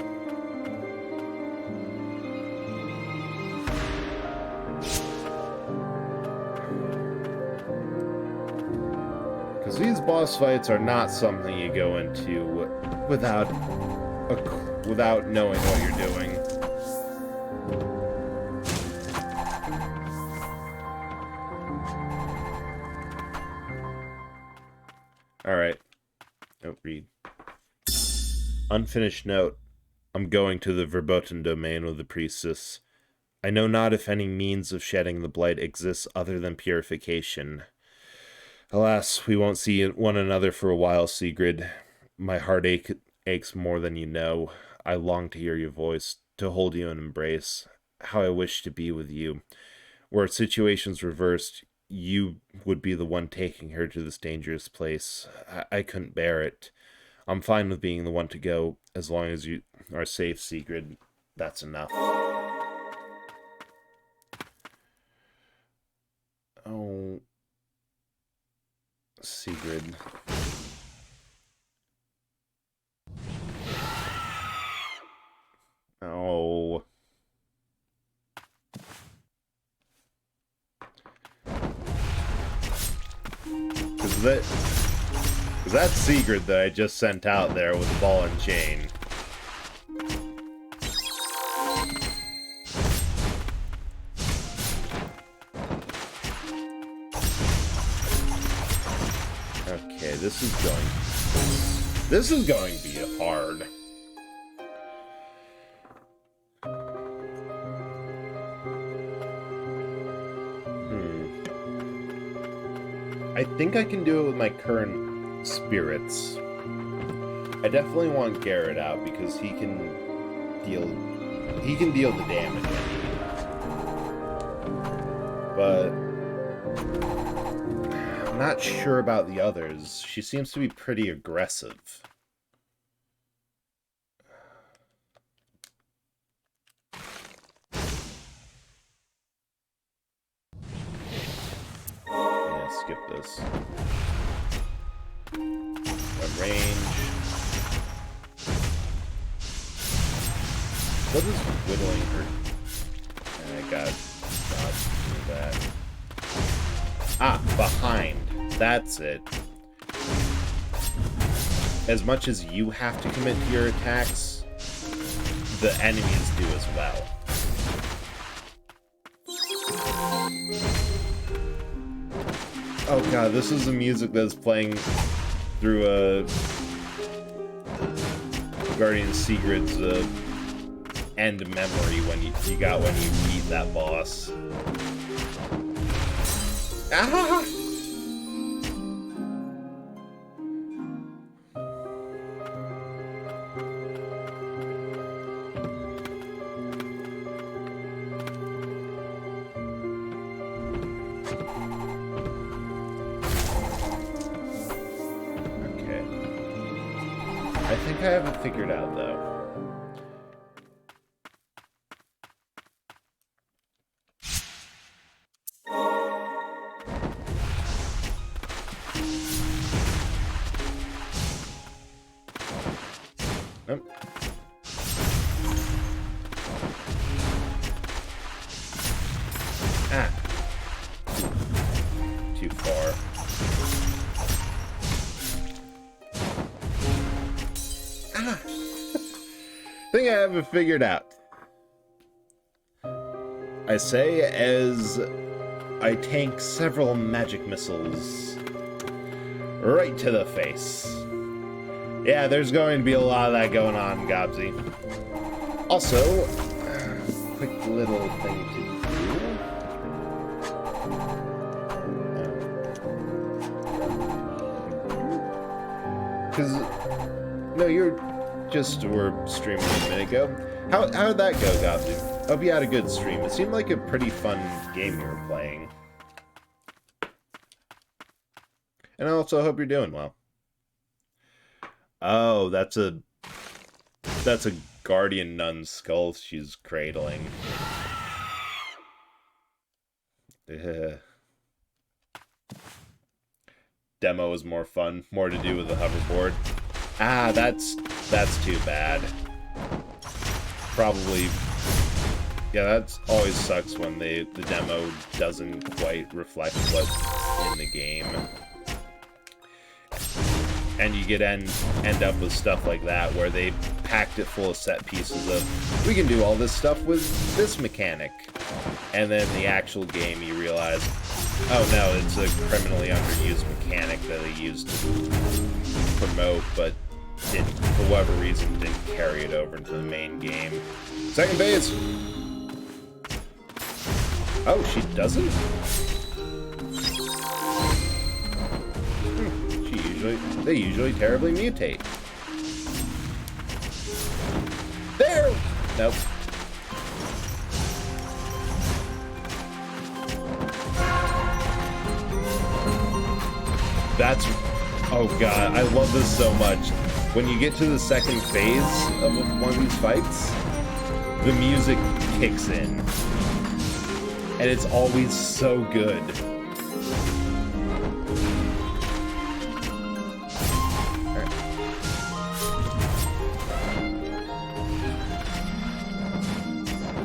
Because these boss fights are not something you go into without knowing what you're doing. Alright. Oh, read. Unfinished note. I'm going to the verboten domain of the priestess. I know not if any means of shedding the blight exists other than purification. Alas, we won't see one another for a while, Sigrid. My heart aches more than you know. I long to hear your voice, to hold you in embrace. How I wish to be with you. Were situations reversed, you would be the one taking her to this dangerous place. I couldn't bear it. I'm fine with being the one to go, as long as you are safe, Sigrid. That's enough. Oh... Sigrid. Oh... Is that Sigrid that I just sent out there with the ball and chain? Okay, this is going to be hard. I think I can do it with my current spirits. I definitely want Garrett out because he can deal... He can deal the damage. But... I'm not sure about the others. She seems to be pretty aggressive. Yeah, skip this. Range. What is whittling her? I got through that. Ah, behind. That's it. As much as you have to commit to your attacks, the enemies do as well. Oh god, this is the music that's playing through Guardian Secret's end memory when you got when you beat that boss. Ah! Okay. I think I have it figured out, though. Nope. Ah. Too far. Ah. Think I have it figured out. I say as I tank several magic missiles right to the face. Yeah, there's going to be a lot of that going on, Gobsy. Also, quick little thing to do. Because, no, we're streaming a minute ago. How'd that go, Gobsy? Hope you had a good stream. It seemed like a pretty fun game you were playing. And I also hope you're doing well. Oh, that's a guardian nun's skull she's cradling. Demo is more fun, more to do with the hoverboard. Ah, that's too bad. Probably, yeah, that always sucks when the demo doesn't quite reflect what's in the game. And you get end up with stuff like that, where they packed it full of set pieces of, we can do all this stuff with this mechanic. And then the actual game, you realize, oh no, it's a criminally underused mechanic that they used to promote, but for whatever reason, didn't carry it over into the main game. Second base! Oh, she doesn't? They usually terribly mutate. There! Nope. That's... Oh god, I love this so much. When you get to the second phase of one of these fights, the music kicks in. And it's always so good.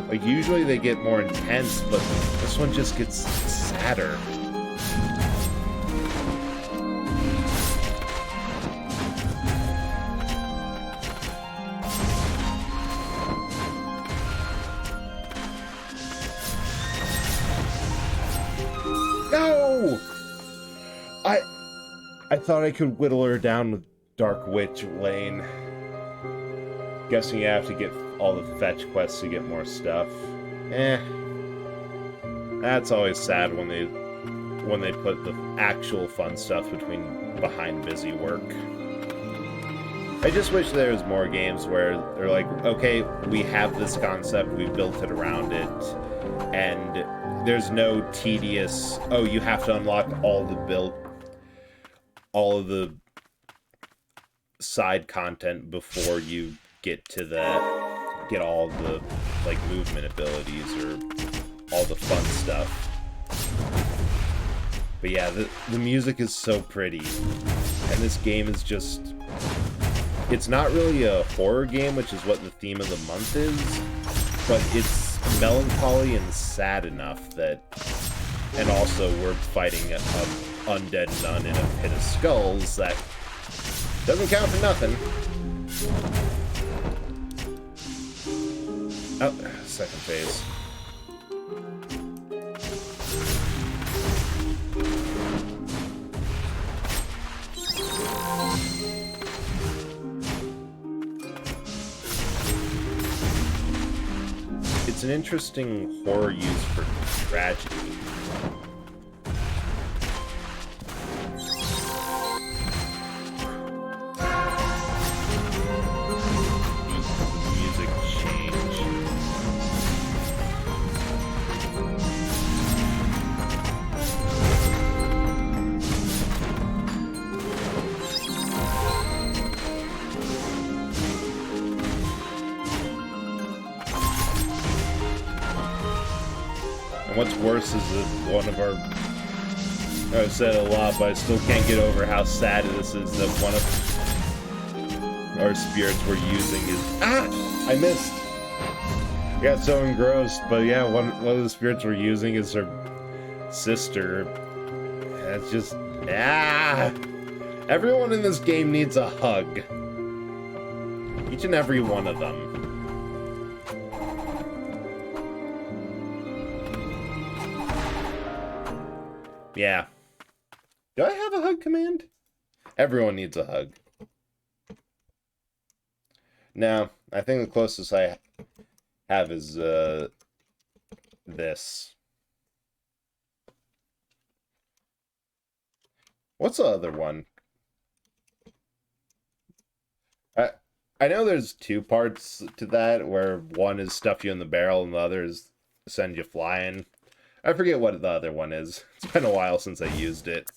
Like, usually they get more intense, but this one just gets sadder. No! I thought I could whittle her down with Dark Witch Lane. Guessing you have to get all the fetch quests to get more stuff. That's always sad when they put the actual fun stuff behind busy work. I just wish there was more games where they're like, okay, we have this concept, we built it around it, and there's no tedious, oh, you have to unlock all of the side content before you get to get all the, like, movement abilities or all the fun stuff. But yeah, the music is so pretty, and this game is just, it's not really a horror game, which is what the theme of the month is, but it's melancholy and sad enough that, and also we're fighting an undead nun in a pit of skulls that doesn't count for nothing. Oh, second phase. It's an interesting horror used for tragedy. Music change. And what's worse is that one of our, I've said a lot, but I still can't get over how sad this is that one of our spirits we're using is, I missed. I got so engrossed, but yeah, one of the spirits we're using is her sister. That's just, everyone in this game needs a hug. Each and every one of them. Yeah. Do I have a hug command? Everyone needs a hug. No, I think the closest I have is this. What's the other one? I know there's two parts to that, where one is stuff you in the barrel and the other is send you flying. I forget what the other one is. It's been a while since I used it.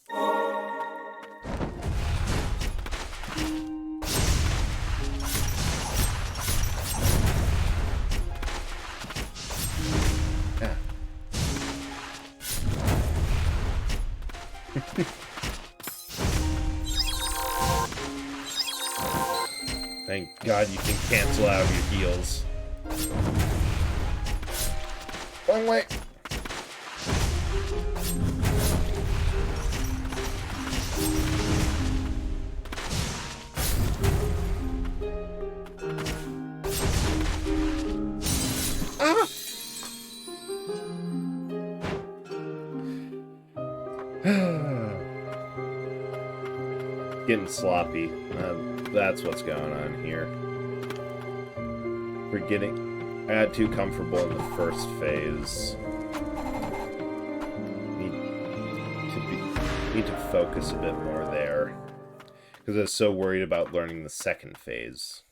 Thank God you can cancel out your heals. Wrong way. Getting sloppy. That's what's going on here. I got too comfortable in the first phase. Need to focus a bit more there. Because I was so worried about learning the second phase.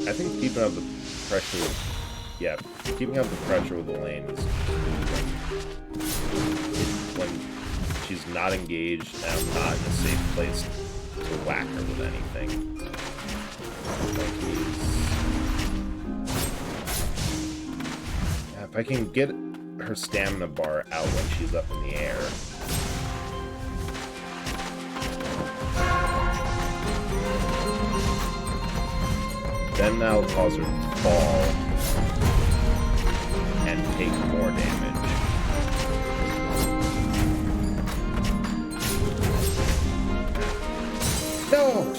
I think keeping up the pressure keeping up the pressure with Elaine is when she's not engaged and I'm not in a safe place to whack her with anything. If I can get her stamina bar out when she's up in the air. Then that'll cause her to fall and take more damage. No!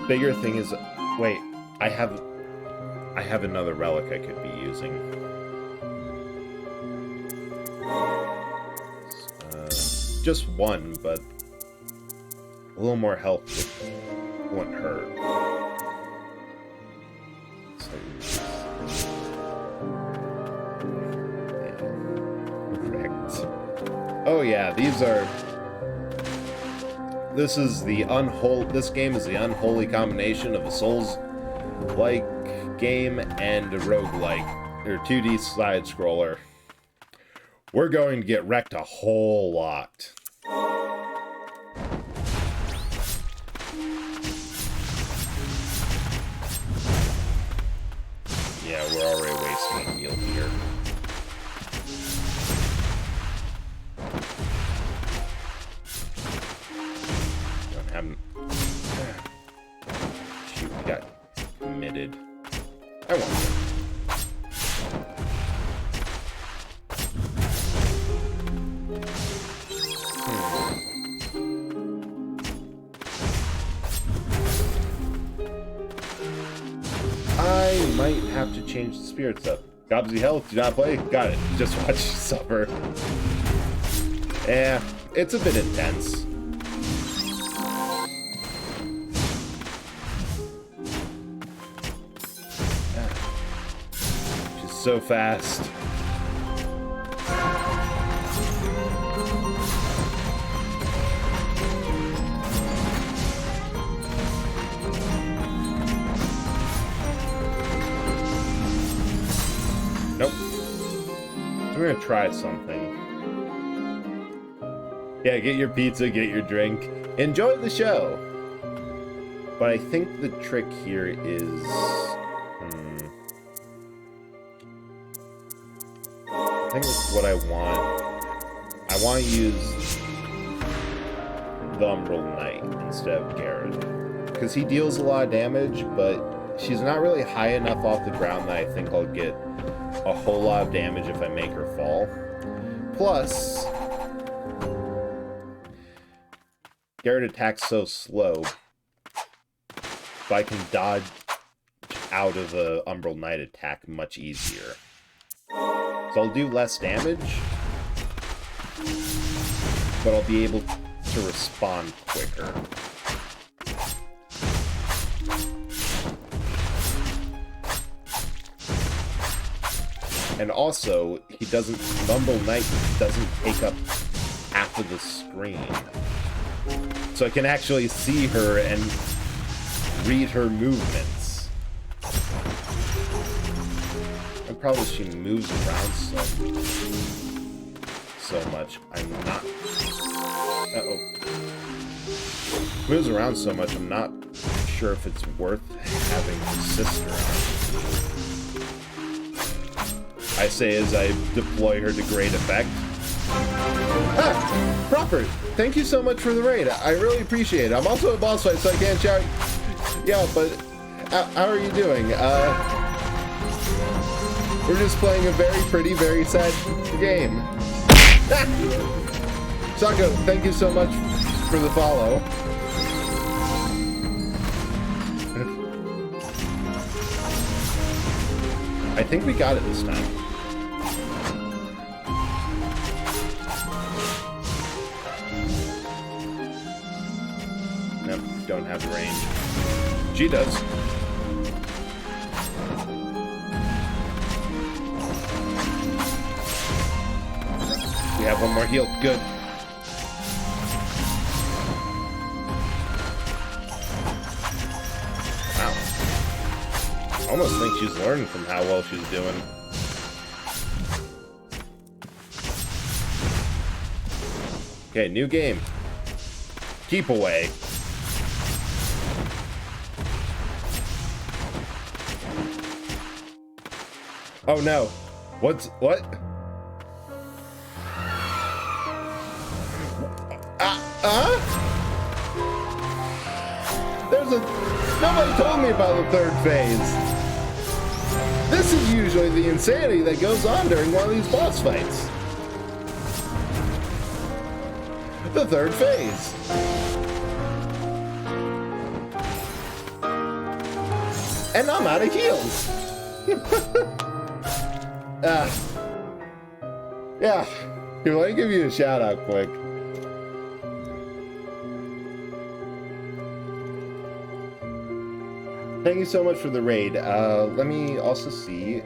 bigger thing is, wait, I have another relic I could be using. Just one, but a little more health wouldn't hurt. Correct. Oh yeah, this is the this game is the unholy combination of a Souls-like game and a roguelike, or 2D side-scroller. We're going to get wrecked a whole lot. Yeah, we're already wasting a heal here. Don't have... Shoot, we got committed. I want it. I might have to change the spirits up. Gobsy health, do not play? Got it. Just watch you suffer. Yeah, it's a bit intense. She's so fast. Nope. We're gonna try something. Yeah, get your pizza, get your drink. Enjoy the show! But I think the trick here is... I think that's what I want. I want to use the Umbral Knight instead of Garrett. Because he deals a lot of damage, but she's not really high enough off the ground that I think I'll get a whole lot of damage if I make her fall. Plus, Garrett attacks so slow, but I can dodge out of the Umbral Knight attack much easier. So I'll do less damage, but I'll be able to respond quicker. And also, Umbral Knight doesn't take up half of the screen. So I can actually see her and read her movements. And probably she moves around so much, I'm not... Uh-oh. Moves around so much, I'm not sure if it's worth having her sister on. I say as I deploy her to great effect. Ah! Proper! Thank you so much for the raid. I really appreciate it. I'm also a boss fight, so I can't shout. Yeah, but how are you doing? We're just playing a very pretty, very sad game. Ah! Sako, thank you so much for the follow. I think we got it this time. Nope, don't have the range. She does. We have one more heal. Good. Wow. Almost think she's learning from how well she's doing. Okay, new game. Keep away. Oh no. What? Nobody told me about the third phase. This is usually the insanity that goes on during one of these boss fights. The third phase. And I'm out of heals. Yeah. Here, let me give you a shout out quick. Thank you so much for the raid. Let me also see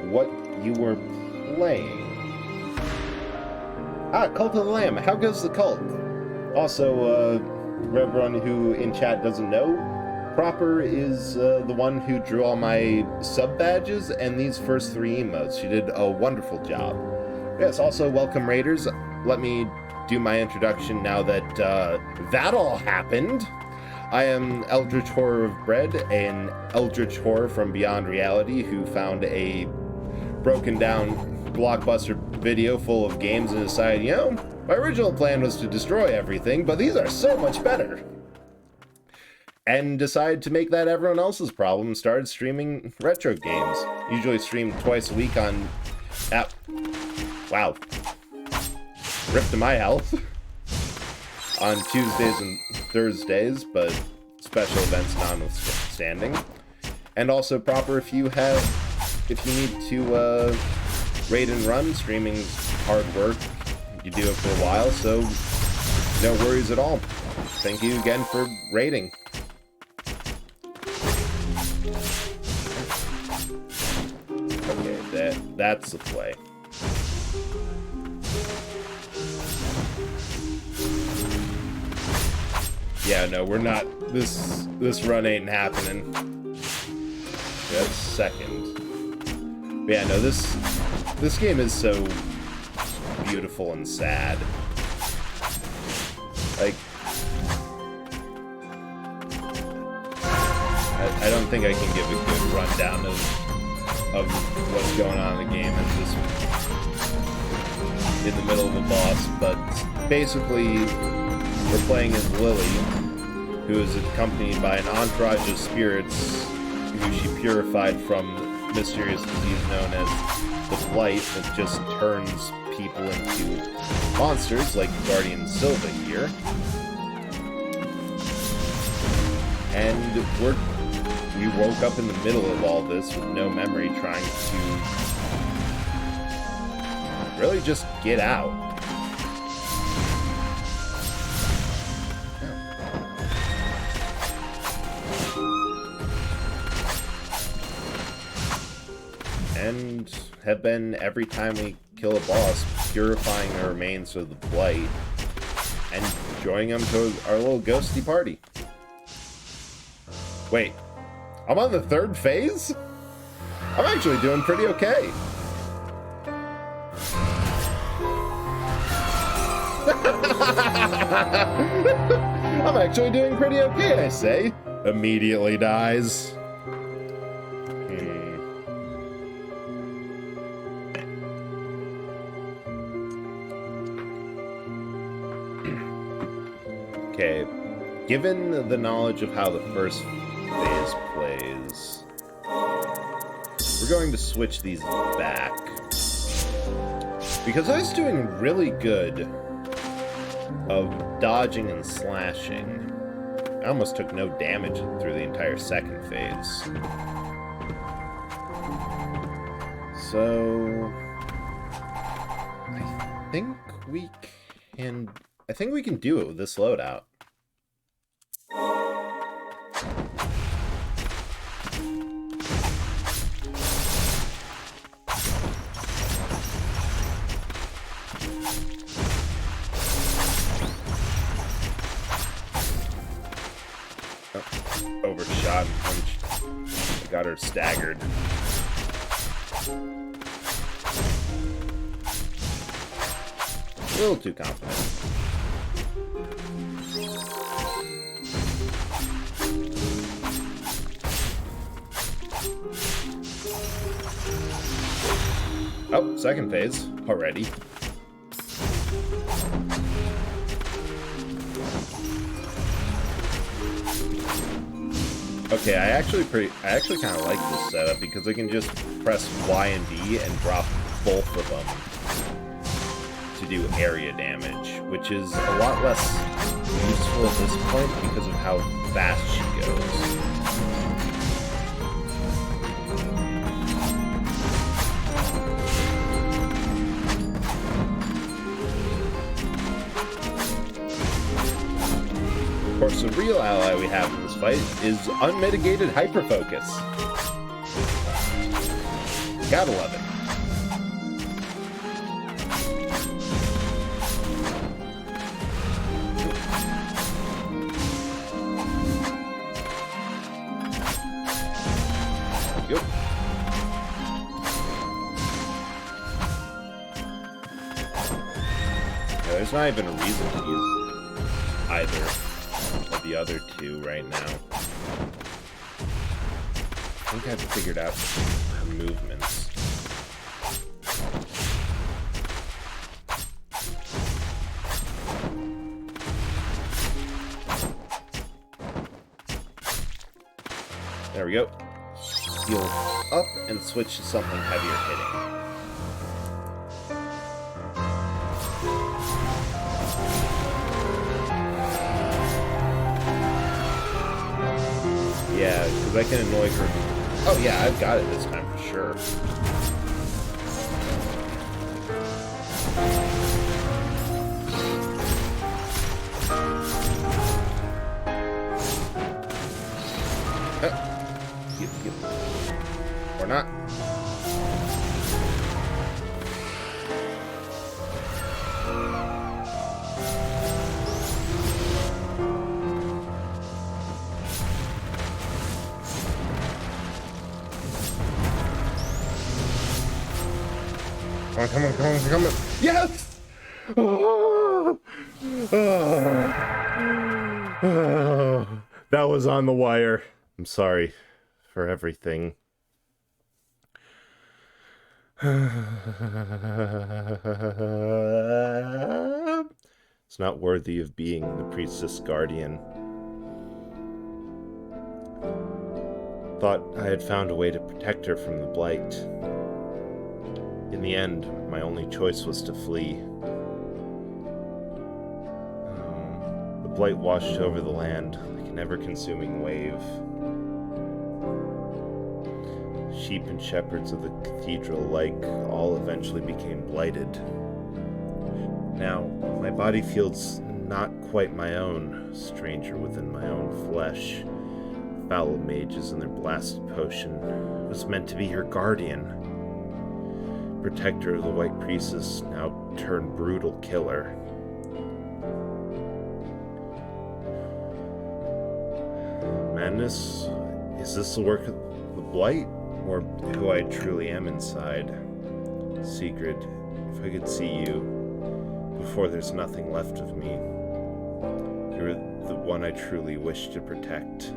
what you were playing. Cult of the Lamb. How goes the cult? Also, for everyone who in chat doesn't know, Proper is the one who drew all my sub badges and these first 3 emotes. She did a wonderful job. Yes, also welcome Raiders. Let me do my introduction now that that all happened. I am Eldritch Horror of Bread, an Eldritch Horror from Beyond Reality who found a broken down blockbuster video full of games and decided, you know, my original plan was to destroy everything, but these are so much better. And decided to make that everyone else's problem and started streaming retro games. Usually stream twice a week on... wow. Rip to my health. On Tuesdays and Thursdays, but special events notwithstanding. And also Proper if you need to raid and run, streaming's hard work. You do it for a while, so no worries at all. Thank you again for raiding. Okay, that's the play. Yeah, no, we're not. This run ain't happening. That's second. But yeah, no, this game is so beautiful and sad. Like, I don't think I can give a good rundown of what's going on in the game. It's just in the middle of a boss, but basically we're playing as Lily, who is accompanied by an entourage of spirits who she purified from a mysterious disease known as the Blight that just turns people into monsters like Guardian Silva here. And we woke up in the middle of all this with no memory, trying to really just get out. And have been, every time we kill a boss, purifying the remains of the Blight and joining them to our little ghosty party. Wait, I'm on the 3rd phase? I'm actually doing pretty okay. I'm actually doing pretty okay, I say. Immediately dies. Okay, given the knowledge of how the first phase plays, we're going to switch these back. Because I was doing really good of dodging and slashing. I almost took no damage through the entire 2nd phase. So I think we can do it with this loadout. Overshot and punched. I got her staggered. A little too confident. Oh, 2nd phase already. Okay, I actually kind of like this setup because I can just press Y and D and drop both of them to do area damage, which is a lot less useful at this point because of how fast she goes. course, the real ally we have in this fight is unmitigated hyperfocus. Gotta love it. Yep. There's not even a reason to use either of the other two right now. I think I've figured out her movements. There we go. Heal up and switch to something heavier hitting. Yeah, because I can annoy her. Oh yeah, I've got it this time for sure. Or not. Come on, come on, come on. Yes! Oh. Oh. That was on the wire. I'm sorry for everything. It's not worthy of being the priestess guardian. Thought I had found a way to protect her from the blight. In the end, my only choice was to flee. The blight washed over the land like an ever-consuming wave. Sheep and shepherds of the cathedral alike all eventually became blighted. Now, my body feels not quite my own, stranger within my own flesh. Foul mages and their blasted potion was meant to be her guardian. Protector of the White Priestess, now turned brutal killer. Madness? Is this the work of the Blight? Or who I truly am inside? Secret, if I could see you before there's nothing left of me. You're the one I truly wish to protect.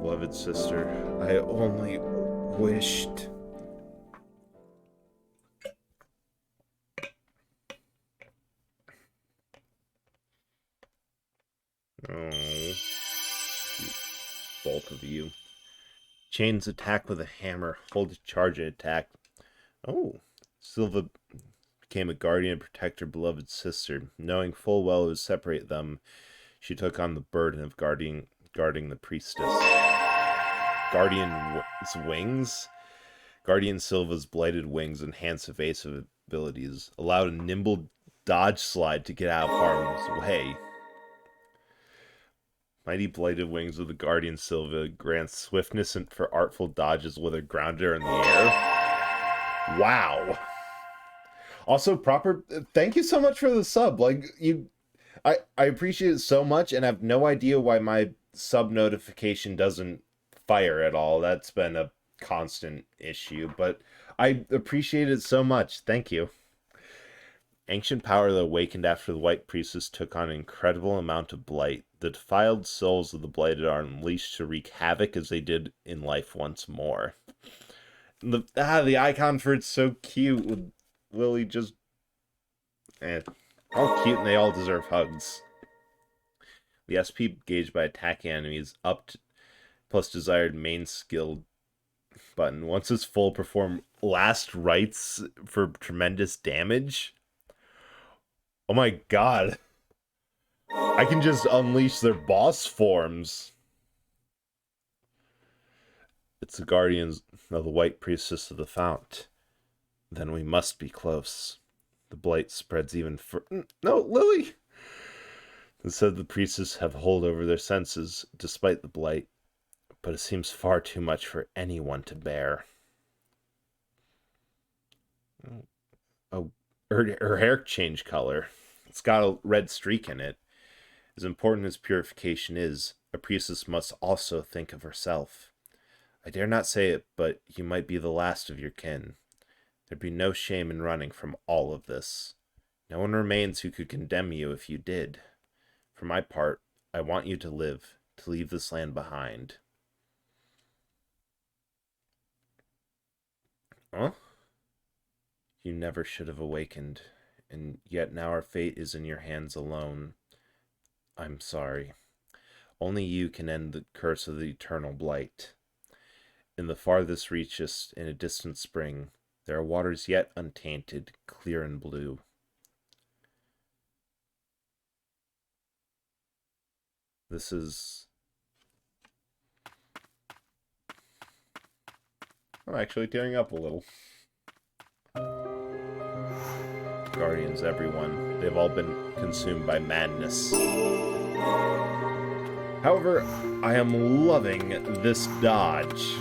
Beloved sister, I only wished. Oh, both of you. Chains attack with a hammer. Hold charge and attack. Oh, Silva became a guardian and protector, beloved sister. Knowing full well it would separate them, she took on the burden of guarding the priestess. Guardian's wings? Guardian Silva's blighted wings enhance evasive abilities, allowed a nimble dodge slide to get out of harm's way. Mighty blighted wings of the Guardian Silva grants swiftness and for artful dodges whether grounded or in the air. Wow. Also, thank you so much for the sub. I appreciate it so much, and I have no idea why my sub notification doesn't fire at all. That's been a constant issue, but I appreciate it so much. Thank you. Ancient power that awakened after the White Priestess took on an incredible amount of blight. The defiled souls of the blighted are unleashed to wreak havoc as they did in life once more. The icon for it's so cute with Lily just... all cute, and they all deserve hugs. The SP gauged by attacking enemies upped plus desired main skill button. Once it's full, perform last rites for tremendous damage. Oh my god. I can just unleash their boss forms. It's the guardians of the White Priestess of the Fount. Then we must be close. The blight spreads even further. No, Lily! Instead, the priests have hold over their senses, despite the blight. But it seems far too much for anyone to bear. Oh, her hair changed color. It's got a red streak in it. As important as purification is, a priestess must also think of herself. I dare not say it, but you might be the last of your kin. There'd be no shame in running from all of this. No one remains who could condemn you if you did. For my part, I want you to live, to leave this land behind. Huh? You never should have awakened, and yet now our fate is in your hands alone. I'm sorry. Only you can end the curse of the eternal blight. In the farthest reaches, in a distant spring, there are waters yet untainted, clear and blue. This is... I'm actually tearing up a little. Guardians, everyone. They've all been consumed by madness. However, I am loving this dodge.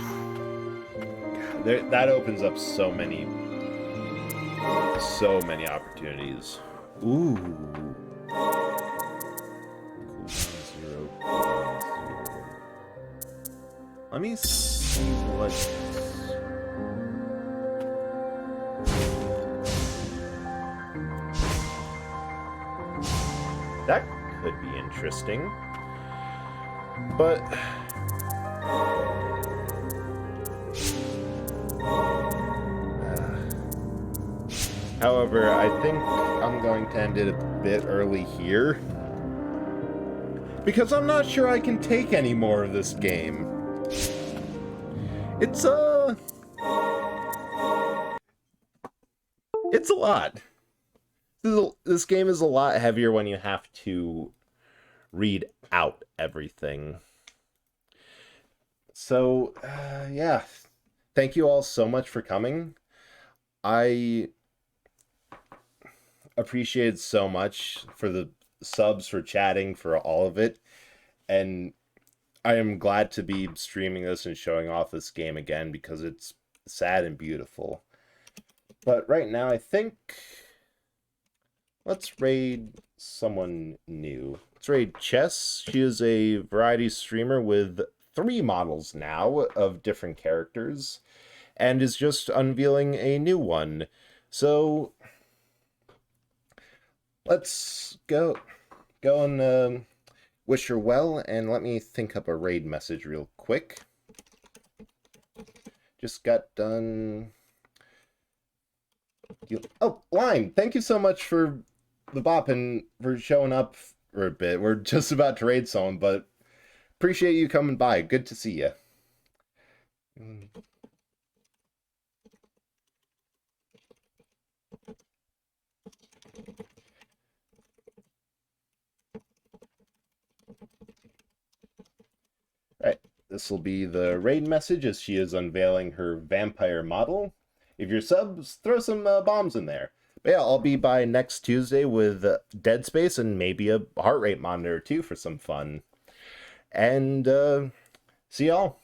That opens up so many opportunities. Ooh. Let me see what... That could be interesting. But... however, I think I'm going to end it a bit early here. Because I'm not sure I can take any more of this game. It's a lot. This game is a lot heavier when you have to read out everything. So, yeah. Thank you all so much for coming. I appreciate so much for the subs, for chatting, for all of it. And I am glad to be streaming this and showing off this game again because it's sad and beautiful. But right now, I think... let's raid someone new. Let's raid Chess. She is a variety streamer with 3 models now of different characters and is just unveiling a new one. So let's go and wish her well, and let me think up a raid message real quick. Just got done. Oh, Lime, thank you so much for the bop and for showing up for a bit. We're just about to raid someone, but appreciate you coming by. Good to see you. Alright, this will be the raid message as she is unveiling her vampire model. If you're subs, throw some bombs in there. But yeah, I'll be by next Tuesday with Dead Space and maybe a heart rate monitor too for some fun. And see y'all.